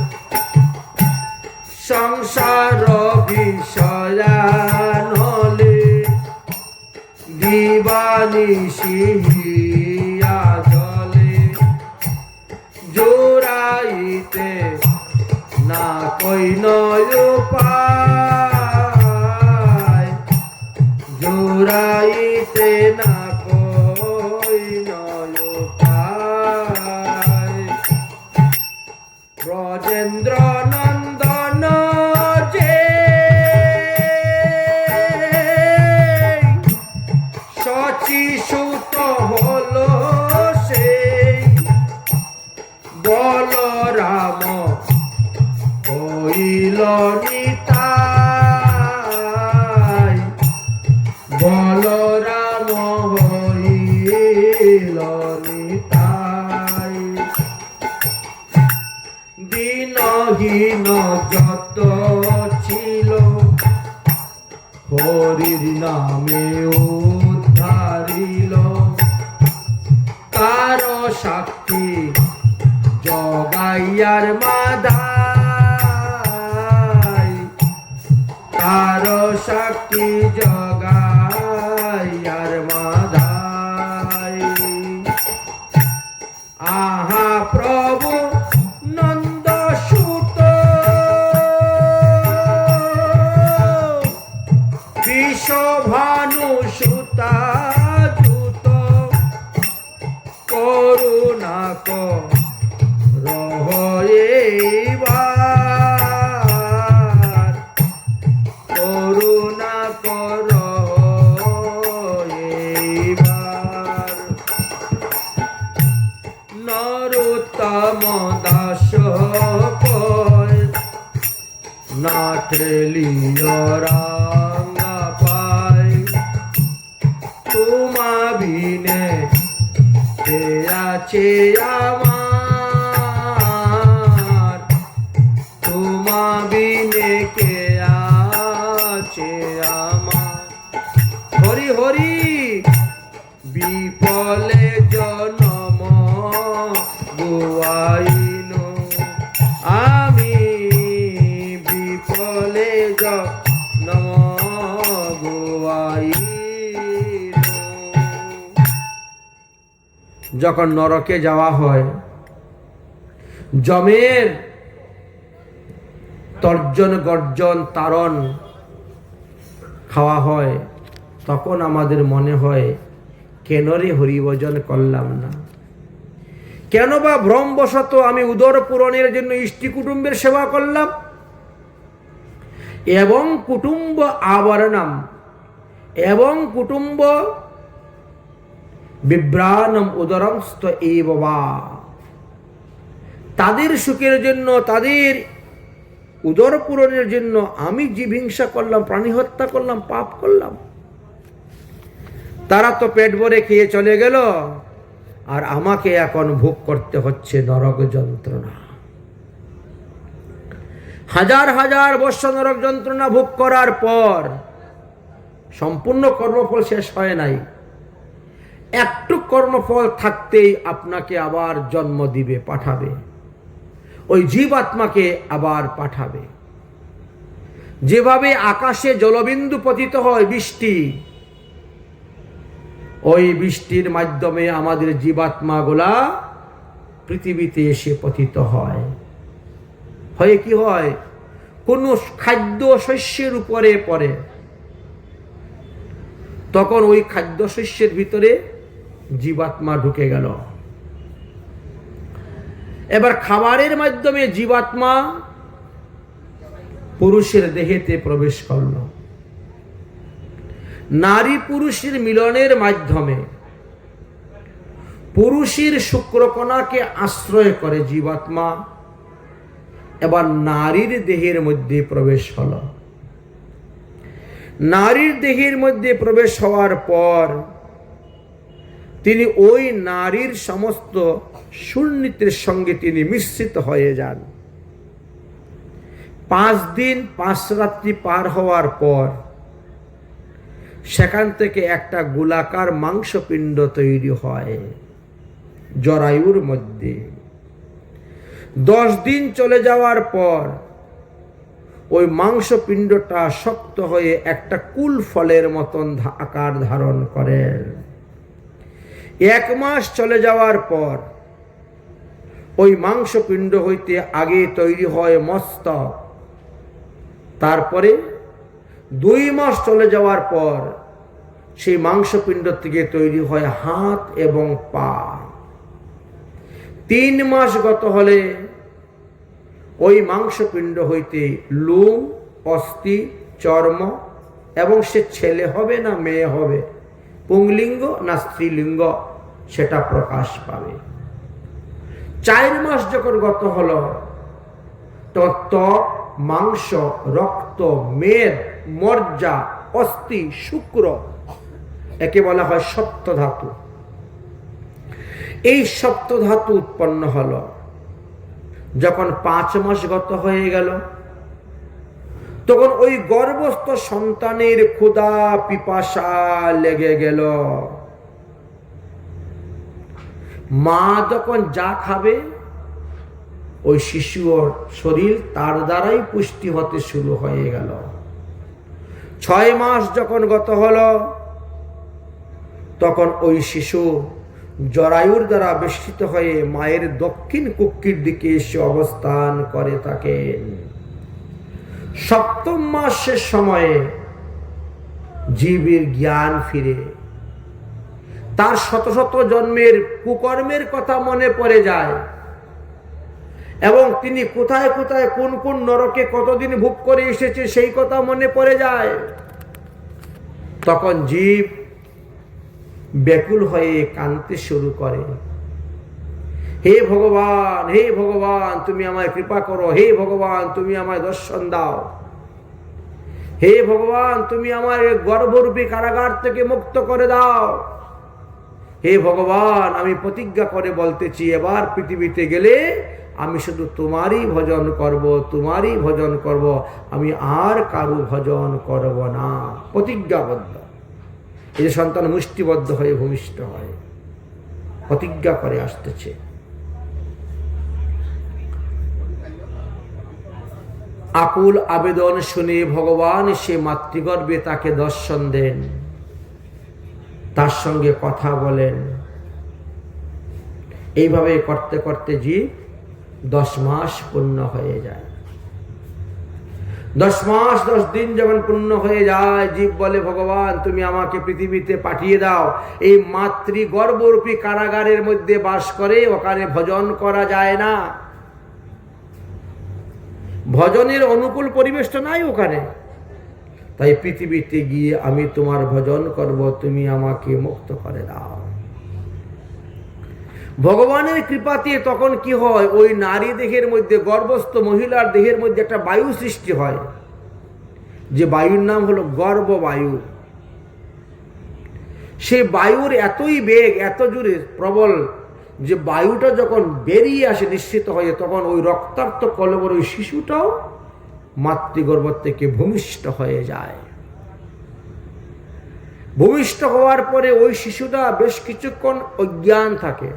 সংসার বিষয়া নলে দিবানি নিশিয়া জলে জোড়াইতে না কই নয় উপায়, জোড়াইতে না কই নয় উপায়। ব্রজেন্দ্র নন্দন যে শচী সুত হলো সেই বলরাম হইল নিতাই, বলরাম হইল নিতাই। দিনহীন যত ছিল হরির নামে উদ্ধারিল, তার সাক্ষী জগাইয়ার মাদাই, তার সাক্ষী জগাইয়ার মাদাই। আহা প্রভু নন্দ সুত বিশ্বভানু সুতা জুত করুণা রহইবার, করুণা কর এইবার। নরোত্তম দাস কয় না ঠেলিয় রাঙ্গা পায়, তোমা বিনে কে আছে আমার, তোমা বিনে কে আছে আমার। হরি হরি বিপলে জনম গুয়াইন, আমি বিপলে জনম গুয়াইন। যখন নরকে যাওয়া হয়, যমের তর্জন গর্জন তারণ খাওয়া হয়, তখন আমাদের মনে হয় কেন রে হরিভজন করলাম না, কেন বা ভ্রমবশত আমি উদর পূরণের জন্য ইষ্টি কুটুম্বের সেবা করলাম। এবং কুটুম্ব আবরণম এবং কুটুম্ব বিভ্রাণম উদরমস্ত এব বা, তাদের সুখের জন্য, তাদের উদর পূরণের জন্য আমি জীব হিংসা করলাম, প্রাণী হত্যা করলাম, পাপ করলাম। তারা তো পেট ভরে খেয়ে চলে গেল, আর আমাকে এখন ভোগ করতে হচ্ছে নরক যন্ত্রণা। হাজার হাজার বৎসর নরক যন্ত্রণা ভোগ করার পর সম্পূর্ণ কর্মফল শেষ হয় নাই, একটু কর্মফল থাকতেই আপনাকে আবার জন্ম দিবে, পাঠাবে, ওই জীবাত্মাকে আবার পাঠাবে। যেভাবে আকাশে জলবিন্দু পতিত হয় বৃষ্টি, ওই বৃষ্টির মাধ্যমে আমাদের জীবাত্মাগুলা পৃথিবীতে এসে পতিত হয়। হয়ে কি হয়, কোন খাদ্য শস্যের উপরে পড়ে, তখন ওই খাদ্য শস্যের ভিতরে জীবাত্মা ঢুকে গেল। এবার খাবারের মাধ্যমে জীবাত্মা পুরুষের দেহেতে প্রবেশ করল। নারী পুরুষের মিলনের মাধ্যমে পুরুষের শুক্রকণাকে আশ্রয় করে জীবাত্মা এবার নারীর দেহের মধ্যে প্রবেশ হল। নারীর দেহের মধ্যে প্রবেশ হওয়ার পর তিনি ওই নারীর সমস্ত সুন্নিতের সঙ্গে তিনি মিশ্রিত হয়ে যান। 5 দিন 5 রাত্রি পার হওয়ার পর সেখান থেকে একটা গোলাকার মাংসপিণ্ড তৈরি হয় জরায়ুর মধ্যে। 10 দিন চলে যাওয়ার পর ওই মাংসপিণ্ডটা শক্ত হয়ে একটা কুল ফলের মতন আকার ধারণ করে। 1 মাস চলে যাওয়ার পর ওই মাংসপিণ্ড হইতে আগে তৈরি হয় মস্তক, তারপরে 2 মাস চলে যাওয়ার পর সেই মাংসপিণ্ড থেকে তৈরি হয় হাত এবং পা। 3 মাস গত হলে ওই মাংসপিণ্ড হইতে লোম, অস্থি, চর্ম এবং সে ছেলে হবে না মেয়ে হবে, পুংলিঙ্গ না স্ত্রীলিঙ্গ, সেটা প্রকাশ পাবে। 4 মাস যখন গত হলো তো ত্বক, মাংস, রক্ত, মেদ, মজ্জা, অস্থি, শুক্র, একে বলা হয় সপ্তধাতু। এই সপ্তধাতু উৎপন্ন হলো। যখন 5 মাস গত হয়ে গেল তখন ওই গর্ভস্থ সন্তানের ক্ষুধা পিপাসা লেগে গেল। মা যখন যা খাবে ওই শিশুর শরীর তার দ্বারাই পুষ্টি হতে শুরু হয়ে গেল। 6 মাস যখন গত হলো তখন ওই শিশু জরায়ুর দ্বারা বেষ্টিত হয়ে মায়ের দক্ষিণ কুক্ষির দিকে এসে অবস্থান করে থাকেন। 7ম মাসের সময়ে জীবের জ্ঞান ফিরে, তার শত শত জন্মের কুকর্মের কথা মনে পড়ে যায় এবং তিনি কোথায় কোথায় কোন কোন নরকে কতদিন ভোগ করে এসেছে সেই কথা মনে পড়ে যায়। তখন জীব ব্যাকুল হয়ে কাঁদতে শুরু করে, হে ভগবান, হে ভগবান তুমি আমায় কৃপা করো, হে ভগবান তুমি আমায় দর্শন দাও, হে ভগবান তুমি আমার গর্ভরূপী কারাগার থেকে মুক্ত করে দাও, হে ভগবান আমি প্রতিজ্ঞা করে বলতেছি এবার পৃথিবীতে গেলে আমি শুধু তোমারই ভজন করব, তোমারই ভজন করব, আমি আর কারো ভজন করব না। প্রতিজ্ঞাবদ্ধ। এই যে সন্তান মুষ্টিবদ্ধ হয়ে ভূমিষ্ঠ হয়, প্রতিজ্ঞা করে আসতেছে। আকুল আবেদন শুনে ভগবান সে মাতৃগর্ভে তাকে দর্শন দেন, তার সঙ্গে কথা বলেন। এইভাবে করতে করতে জীব 10 মাস পূর্ণ হয়ে যায়। 10 মাস 10 দিন যখন পূর্ণ হয়ে যায় জীব বলে ভগবান তুমি আমাকে পৃথিবীতে পাঠিয়ে দাও, এই মাতৃগর্ভরূপী কারাগারের মধ্যে বাস করে, ওখানে ভজন করা যায় না, ভজনের অনুকূল পরিবেশটা নাই ওখানে, তাই পৃথিবীতে গিয়ে আমি তোমার ভজন করব, তুমি আমাকে মুক্ত করে দাও। ভগবানের কৃপাতে তখন কি হয়, ওই নারী দেহের মধ্যে, গর্ভস্থ মহিলার দেহের মধ্যে একটা বায়ু সৃষ্টি হয়, যে বায়ুর নাম হলো গর্ভবায়ু। সে বায়ুর এতই বেগ, এত জোরে প্রবল, যে বায়ুটা যখন বেরিয়ে আসে নিশ্চিত হয়ে, তখন ওই রক্তাক্ত কলবর ওই শিশুটাও মাতৃগর্ভ থেকে ভূমিষ্ঠ হয়ে যায়। ভূমিষ্ঠ হওয়ার পরে ওই শিশুটা বেশ কিছুক্ষণ অজ্ঞান থাকে,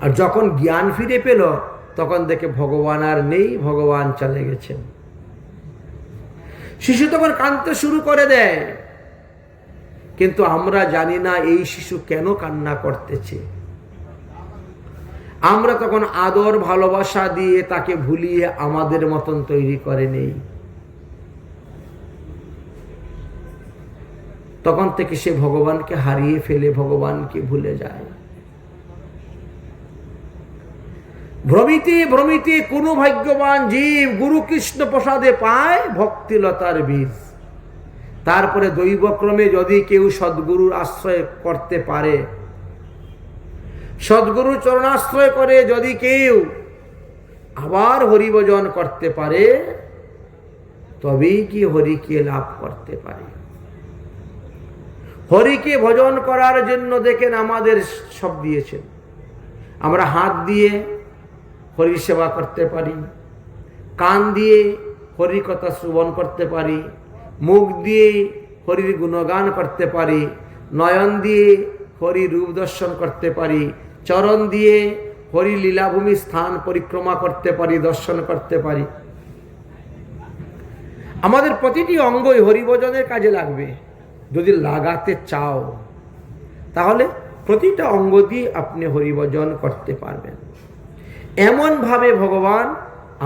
আর যখন জ্ঞান ফিরে পেল তখন দেখে ভগবান আর নেই, ভগবান চলে গেছেন। শিশু তখন কাঁদতে শুরু করে দেয়, কিন্তু আমরা জানি না এই শিশু কেন কান্না করতেছে। আমরা তখন আদর ভালোবাসা দিয়ে তাকে ভুলিয়ে আমাদের মতন তৈরি করে নেই। তখন থেকে সে ভগবানকে হারিয়ে ফেলে, ভগবানকে ভুলে যায়। ভ্রমিতে ভ্রমিতে কোন ভাগ্যবান জীব গুরু কৃষ্ণ প্রসাদে পায় ভক্তিলতার বীজ। তারপরে দৈবক্রমে যদি কেউ সদ্গুরুর আশ্রয় করতে পারে, সদ্গুরুর চরণাশ্রয় করে যদি কেউ আবার হরিভজন করতে পারে, তবেই কি হরিকে লাভ করতে পারে। হরিকে ভজন করার জন্য দেখেন আমাদের সব দিয়েছেন। আমরা হাত দিয়ে হরির সেবা করতে পারি, কান দিয়ে হরির কথা শ্রবণ করতে পারি, মুখ দিয়ে হরির গুণগান করতে পারি, নয়ন দিয়ে হরির রূপ দর্শন করতে পারি, চরণ দিয়ে হরি লীলাভূমি স্থান পরিক্রমা করতে পারি, দর্শন করতে পারি। আমাদের প্রতিটি অঙ্গই হরিভজনের কাজে লাগবে যদি লাগাতে চাও তাহলে প্রতিটা অঙ্গ দিয়ে আপনি হরিভজন করতে পারবেন। এমনভাবে ভগবান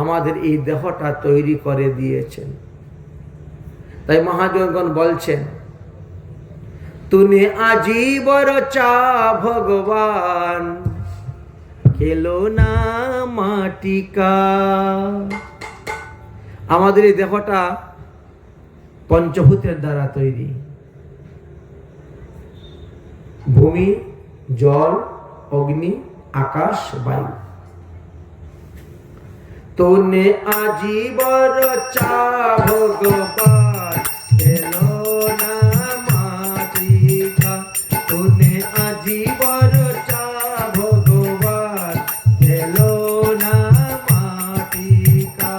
আমাদের এই দেহটা তৈরি করে দিয়েছেন। তাই মহাজনগণ বলছেন, তুনে আজীবর চা ভগবান খেলো না মাটিকা। আমাদের এই দেহটা পঞ্চভূতের দ্বারা তৈরি, ভূমি, জল, অগ্নি, আকাশ, বায়ু। তোনে আজীবর চা ভগবান খেলো না মাটিকা। তোনে আজীবর চা ভগবান খেলো না মাটিকা।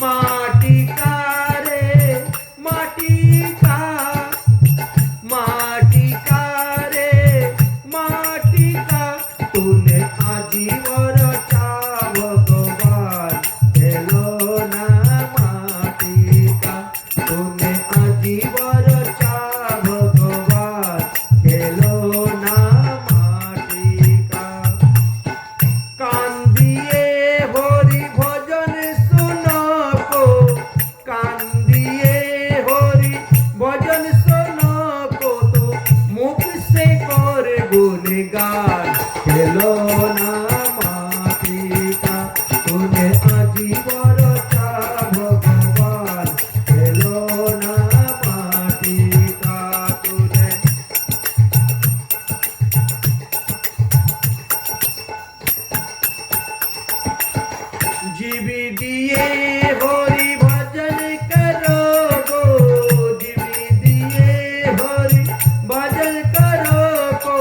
মাটিকা রে মাটিকা, মাটিকা রে মাটিকা। তোনে আজীবর চা ভগবান খেলো না মাটিকা। তোনে আজীবর চা ভগবান খেলো না মাটিকা। কান দিয়ে হরি ভজন শুনকো, কান দিয়ে হরি ভজন শুনকো, তো মুখ সে করে গুণগান খেলো না মাটিকা। তুনে আজীবর চা ভগবান খেলো না মাটিকা। তুনে जीवी दिए हरि भजन करो गो, जीवी दिए हरि भजन करो को,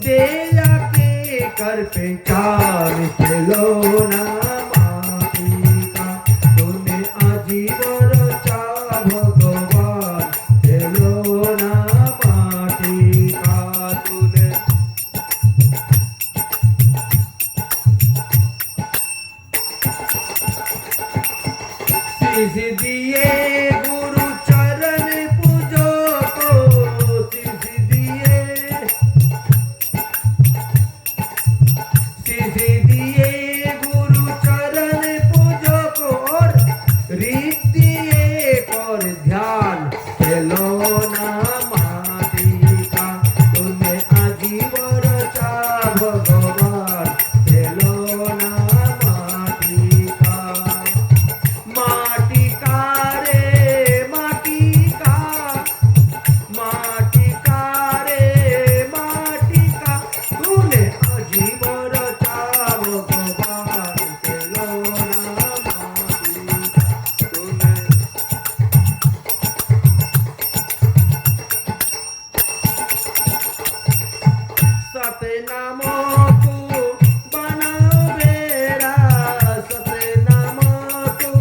दे जाके कर पहचान खेलो ना माटिका। तुने आजीवर चा भगवान खेलो ना माटिका। तुने शीश दिए गुरु चरण पूजो को, शीश दिए, शीश दिए गुरु चरण पूजो को, और रीत दिए कर ध्यान खेलो ना माटिका। तुने आजीवर चा भगवान खेलो ना माटिका। माटिका रे माटिका, माटिका रे माटिका। तूने आजीवर चा भगवान खेलो ना माटिका। तूने सतनाम को बनाओ बेरा, सतनाम को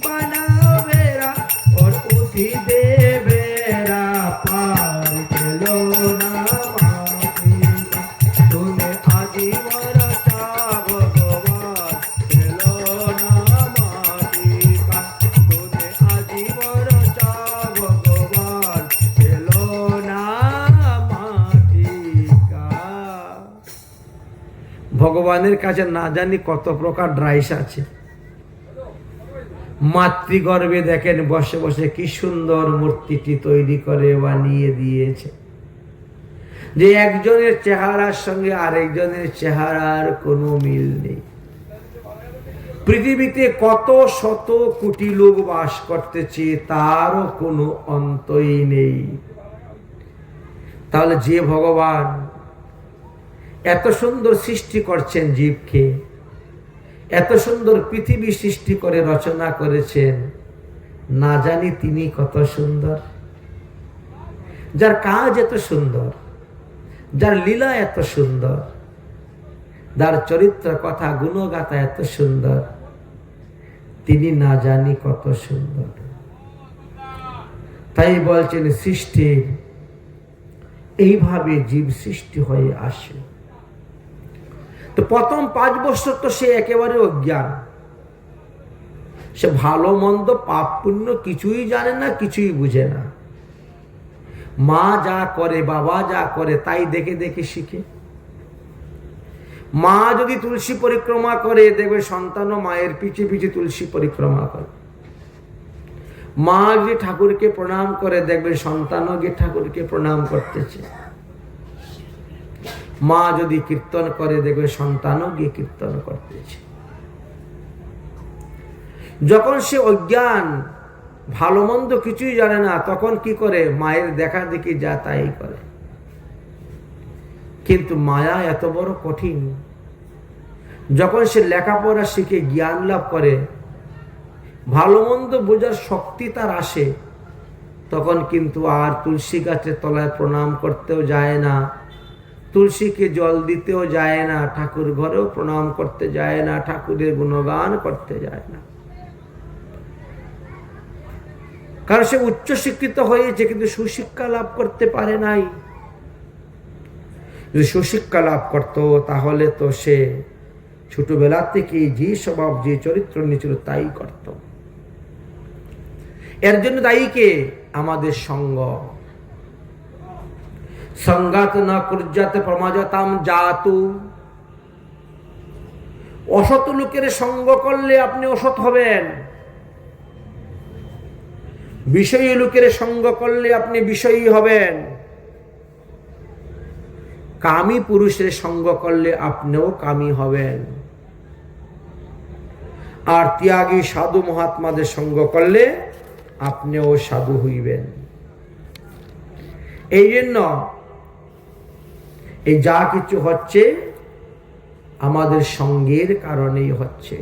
बनाओ बेरा, और उसी दे बेरा पार खेलो ना माटिका। तूने आजीवर चा भगवान खेलो ना माटिका। तूने आजीवर चा भगवान खेलो ना माटिका। ভগবানের কাছে না জানি কত প্রকার ড্রাইস আছে। মাতৃগর্ভে দেখেন বসে বসে কি সুন্দর মূর্তিটি তৈরি করে বানিয়ে দিয়েছে, যে একজনের চেহারার সঙ্গে আরেকজনের চেহারার কোনো মিল নেই। পৃথিবীতে কত শত কোটি লোক বাস করতেছে, তারও কোনো অন্তই নেই। তাহলে যে ভগবান এত সুন্দর সৃষ্টি করছেন জীবকে, এত সুন্দর পৃথিবী সৃষ্টি করে রচনা করেছেন, না জানি তিনি কত সুন্দর। যার কাজ এত সুন্দর, যার লীলা এত সুন্দর, যার চরিত্র কথা গুণগাথা এত সুন্দর, তিনি না জানি কত সুন্দর। তাই বলছেন সৃষ্টির এইভাবে জীব সৃষ্টি হয়ে আসে। তো প্রথম 5 বছর তো সে একেবারে অজ্ঞান, সে ভালো মন্দ পাপ পুণ্য কিছুই জানে না, কিছুই বুঝে না। মা যা করে, বাবা যা করে, তাই দেখে দেখে শিখে। মা যদি তুলসী পরিক্রমা করে, দেখবে সন্তানও মায়ের পিছে পিছে তুলসী পরিক্রমা করে। মা যদি ঠাকুরকে প্রণাম করে, দেখবে সন্তানও গিয়ে ঠাকুরকে প্রণাম করতেছে। মা যদি কীর্তন করে, দেখবে সন্তানও গিয়ে কীর্তন করতেছে। যখন সে অজ্ঞান, ভালো মন্দ কিছুই জানে না, তখন কি করে? মায়ের দেখা দেখি যা তাই করে। কিন্তু মায়া এত বড় কঠিন। যখন সে লেখাপড়া শিখে জ্ঞান লাভ করে, ভালো মন্দ বোঝার শক্তি তার আসে, তখন কিন্তু আর তুলসী গাছের তলায় প্রণাম করতেও যায় না, তুলসীকে জল দিতেও যায় না, ঠাকুর ঘরেও প্রণাম করতে যায় না, ঠাকুরের গুণগান করতে যায় না। কারণ সে উচ্চ শিক্ষিত হয়েছে, কিন্তু সুশিক্ষা লাভ করতে পারে নাই। যদি সুশিক্ষা লাভ করত, তাহলে তো সে ছোটবেলা থেকে যে স্বভাব, যে চরিত্র নিয়েছিল তাই করত। এর জন্য দায়ী কে? আমাদের সঙ্গ। সঙ্গাত না কুর্জাত প্রমাজতাম জাতু। অসৎ লোকের সঙ্গ করলে আপনি অসৎ হবেন, বিষয়ী লোকের সঙ্গ করলে আপনি বিষয়ী হবেন, কামী পুরুষের সঙ্গ করলে আপনিও কামী হবেন, আর ত্যাগী সাধু মহাত্মাদের সঙ্গ করলে আপনিও সাধু হইবেন। এই জন্য এই যা কিছু হচ্ছে আমাদের সঙ্গের কারণেই হচ্ছে।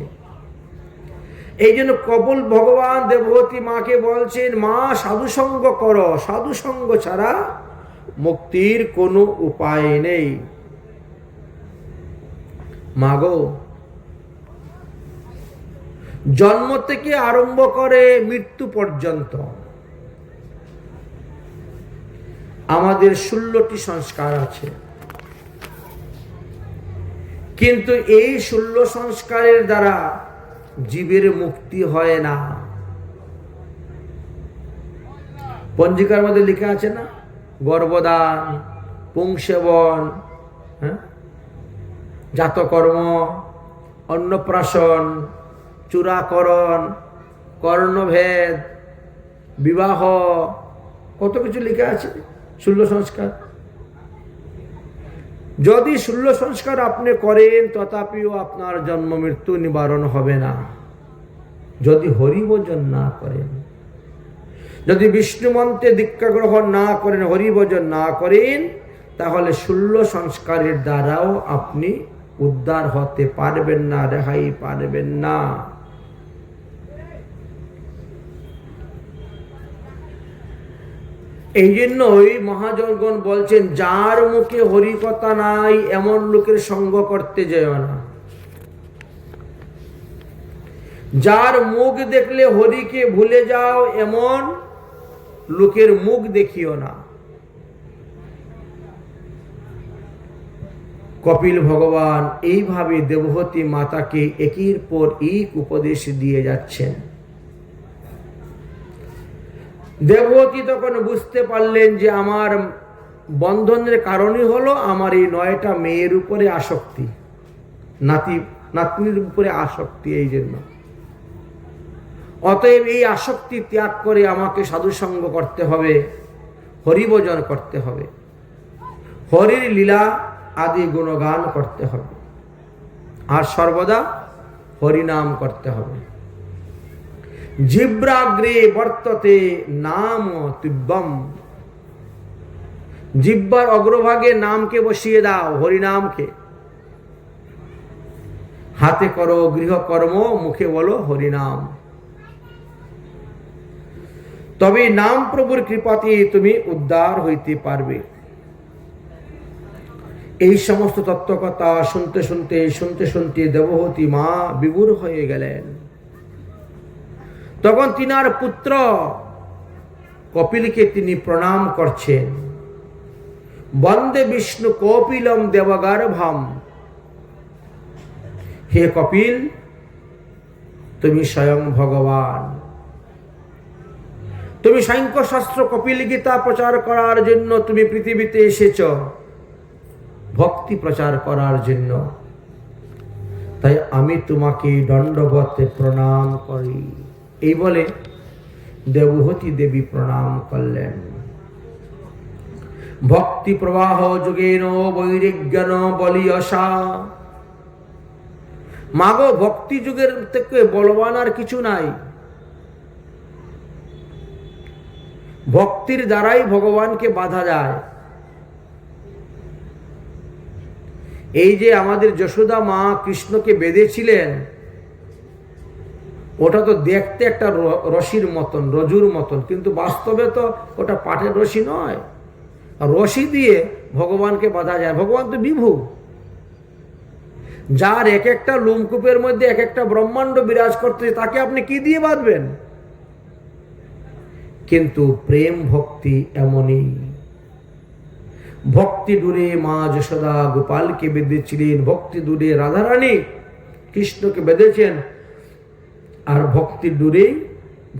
এই জন্য কবল ভগবান দেবহতী মাকে বলছেন, মা সাধু সঙ্গ করো, সাধু সঙ্গ ছাড়া মুক্তির কোনো উপায় নেই। মাগো, জন্ম থেকে আরম্ভ করে মৃত্যু পর্যন্ত আমাদের 16টি সংস্কার আছে, কিন্তু এই 16 সংস্কারের দ্বারা জীবের মুক্তি হয় না। পঞ্জিকার মধ্যে লেখা আছে না, গর্ভদান, পুংসেবন, জাতকর্ম, অন্নপ্রাশন, চূড়াকরণ, কর্ণভেদ, বিবাহ, কত কিছু লেখা আছে 16 সংস্কার। যদি 16 সংস্কার আপনি করেন, তথাপিও আপনার জন্ম মৃত্যু নিবারণ হবে না। যদি হরিভজন না করেন, যদি বিষ্ণু মন্ত্রে দীক্ষা গ্রহণ না করেন, হরিভজন না করেন, তাহলে 16 সংস্কারের দ্বারাও আপনি উদ্ধার হতে পারবেন না, রেহাই পারবেন না। এই জন্যই মহাজনগণ বলছেন, যার মুখে হরি কথা নাই এমন লোকের সঙ্গ করতে যেও না। যার মুখ দেখলে হরিকে ভুলে যাও এমন লোকের মুখ দেখিও না। কপিল ভগবান এইভাবে দেবহতী মাতাকে একের পর এক উপদেশ দিয়ে যাচ্ছেন। দেবহতী তখন বুঝতে পারলেন যে আমার বন্ধনের কারণই হলো আমার এই 9টা মেয়ের উপরে আসক্তি, নাতনির উপরে আসক্তি। এই জন্য অতএব এই আসক্তি ত্যাগ করে আমাকে সাধুসঙ্গ করতে হবে, হরিভজন করতে হবে, হরির লীলা আদি গুণগান করতে হবে, আর সর্বদা হরিনাম করতে হবে। জিব্রাগ্রে বর্ততে নাম তিব্বম। জিব্বার অগ্রভাগে নামকে বসিয়ে দাও, হরিনামকে। হাতে করো গৃহকর্ম, মুখে বলো হরিনাম। তবে নাম প্রভুর কৃপাতে তুমি উদ্ধার হইতে পারবে। এই সমস্ত তত্ত্বকথা শুনতে শুনতে শুনতে শুনতে দেবহতী মা বিভোর হয়ে গেলেন। তখন তিনার পুত্র কপিলকে তিনি প্রণাম করছেন। বন্দে বিষ্ণু কপিলম দেবগর্ভম। হে কপিল, তুমি স্বয়ং ভগবান। তুমি সাংখ্য শাস্ত্র কপিল গীতা প্রচার করার জন্য তুমি পৃথিবীতে এসেছ, ভক্তি প্রচার করার জন্য। তাই আমি তোমাকে দণ্ডবতে প্রণাম করি। এই বলে দেবহূতি দেবী প্রণাম করলেন। ভক্তি প্রবাহ যোগেন বৈরাগ্যন বলিয়সা। মাগো, ভক্তি যুগের থেকে বলবান আর কিছু নাই। ভক্তির দ্বারাই ভগবানকে বাধা যায়। এই যে আমাদের যশোদা মা কৃষ্ণকে বেঁধেছিলেন, ওটা তো দেখতে একটা রশির মতন, রজুর মতন, কিন্তু বাস্তবে তো ওটা পাটের রশি নয়। রশি দিয়ে ভগবানকে বাঁধা যায়। ভগবান তো বিভু, যার এক একটা লোমকূপের মধ্যে এক একটা ব্রহ্মাণ্ড বিরাজ করতেছে, তাকে আপনি কি দিয়ে বাঁধবেন? কিন্তু প্রেম ভক্তি এমনই। ভক্তি দূরে মা যশোদা গোপালকে বেঁধেছিলেন, ভক্তি দূরে রাধারানী কৃষ্ণকে বেঁধেছেন, আর ভক্তি দূরে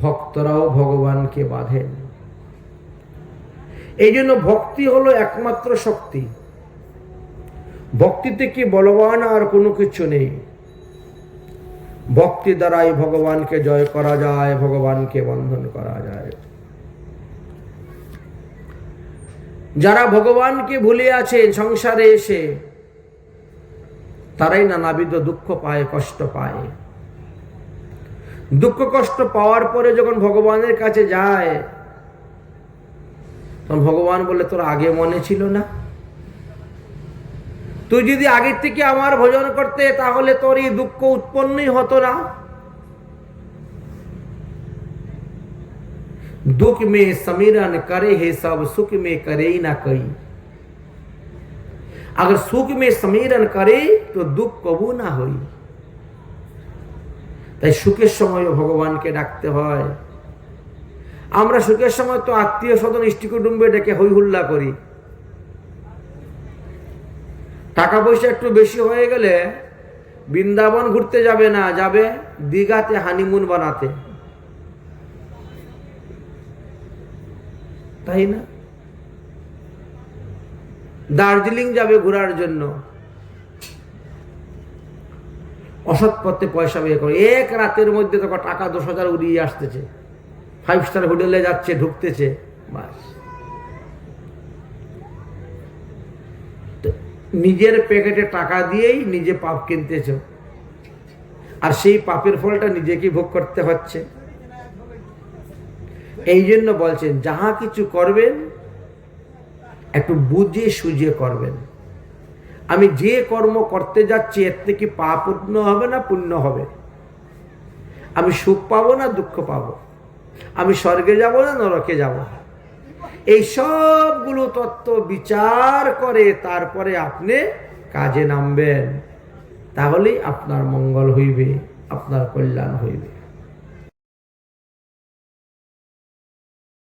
ভক্তরাও ভগবানকে বাঁধেন। এই জন্য ভক্তি হলো একমাত্র শক্তি। ভক্তি থেকে বলবান আর কোনো কিছু নেই। ভক্তি দ্বারাই ভগবানকে জয় করা যায়, ভগবানকে বন্ধন করা যায়। যারা ভগবানকে ভুলে আছেন সংসারে এসে, তারাই নানাবিধ দুঃখ পায়, কষ্ট পায়। দুঃখ কষ্ট পাওয়ার পরে যখন ভগবানের কাছে যায়, তখন ভগবান বলে, তোর আগে মনে ছিল না? তুই যদি আগের থেকে আমার ভজন করতে, তাহলে তোর এই দুঃখ উৎপন্নই হতো না। दुख में समीरण करे है सब, सुख में करे ही ना कोई। अगर सुख में समीरण करे तो दुख कबू ना होई। তাই সুখের সময় ভগবানকে ডাকতে হয়। আমরা সুখের সময় তো আত্মীয় স্বজন ইষ্টি কুটুম্বে ডেকে হই হুল্লা করি। টাকা পয়সা একটু বেশি হয়ে গেলে বৃন্দাবন ঘুরতে যাবে না, যাবে দীঘাতে হানিমুন বানাতে, তাই না? দার্জিলিং যাবে ঘোরার জন্য, অসৎ পথে পয়সা বের করে এক রাতের মধ্যে তখন টাকা 10,000 উড়িয়ে আসতেছে, 5 স্টার হোটেলে যাচ্ছে, ঢুকতেছে, বাস। নিজের প্যাকেটে টাকা দিয়েই নিজে পাপ কিনতেছ, আর সেই পাপের ফলটা নিজেকে ভোগ করতে হচ্ছে। এই জন্য বলছেন, যাহা কিছু করবেন একটু বুঝে সুঝে করবেন। আমি যে কর্ম করতে যাচ্ছি, এর থেকে পাপ পুণ্য হবে না পুণ্য হবে? আমি সুখ পাবো না দুঃখ পাবো? আমি স্বর্গে যাব না নরকে যাব? এই সবগুলো তত্ত্ব বিচার করে তারপরে আপনি কাজে নামবেন, তাহলেই আপনার মঙ্গল হইবে, আপনার কল্যাণ হইবে।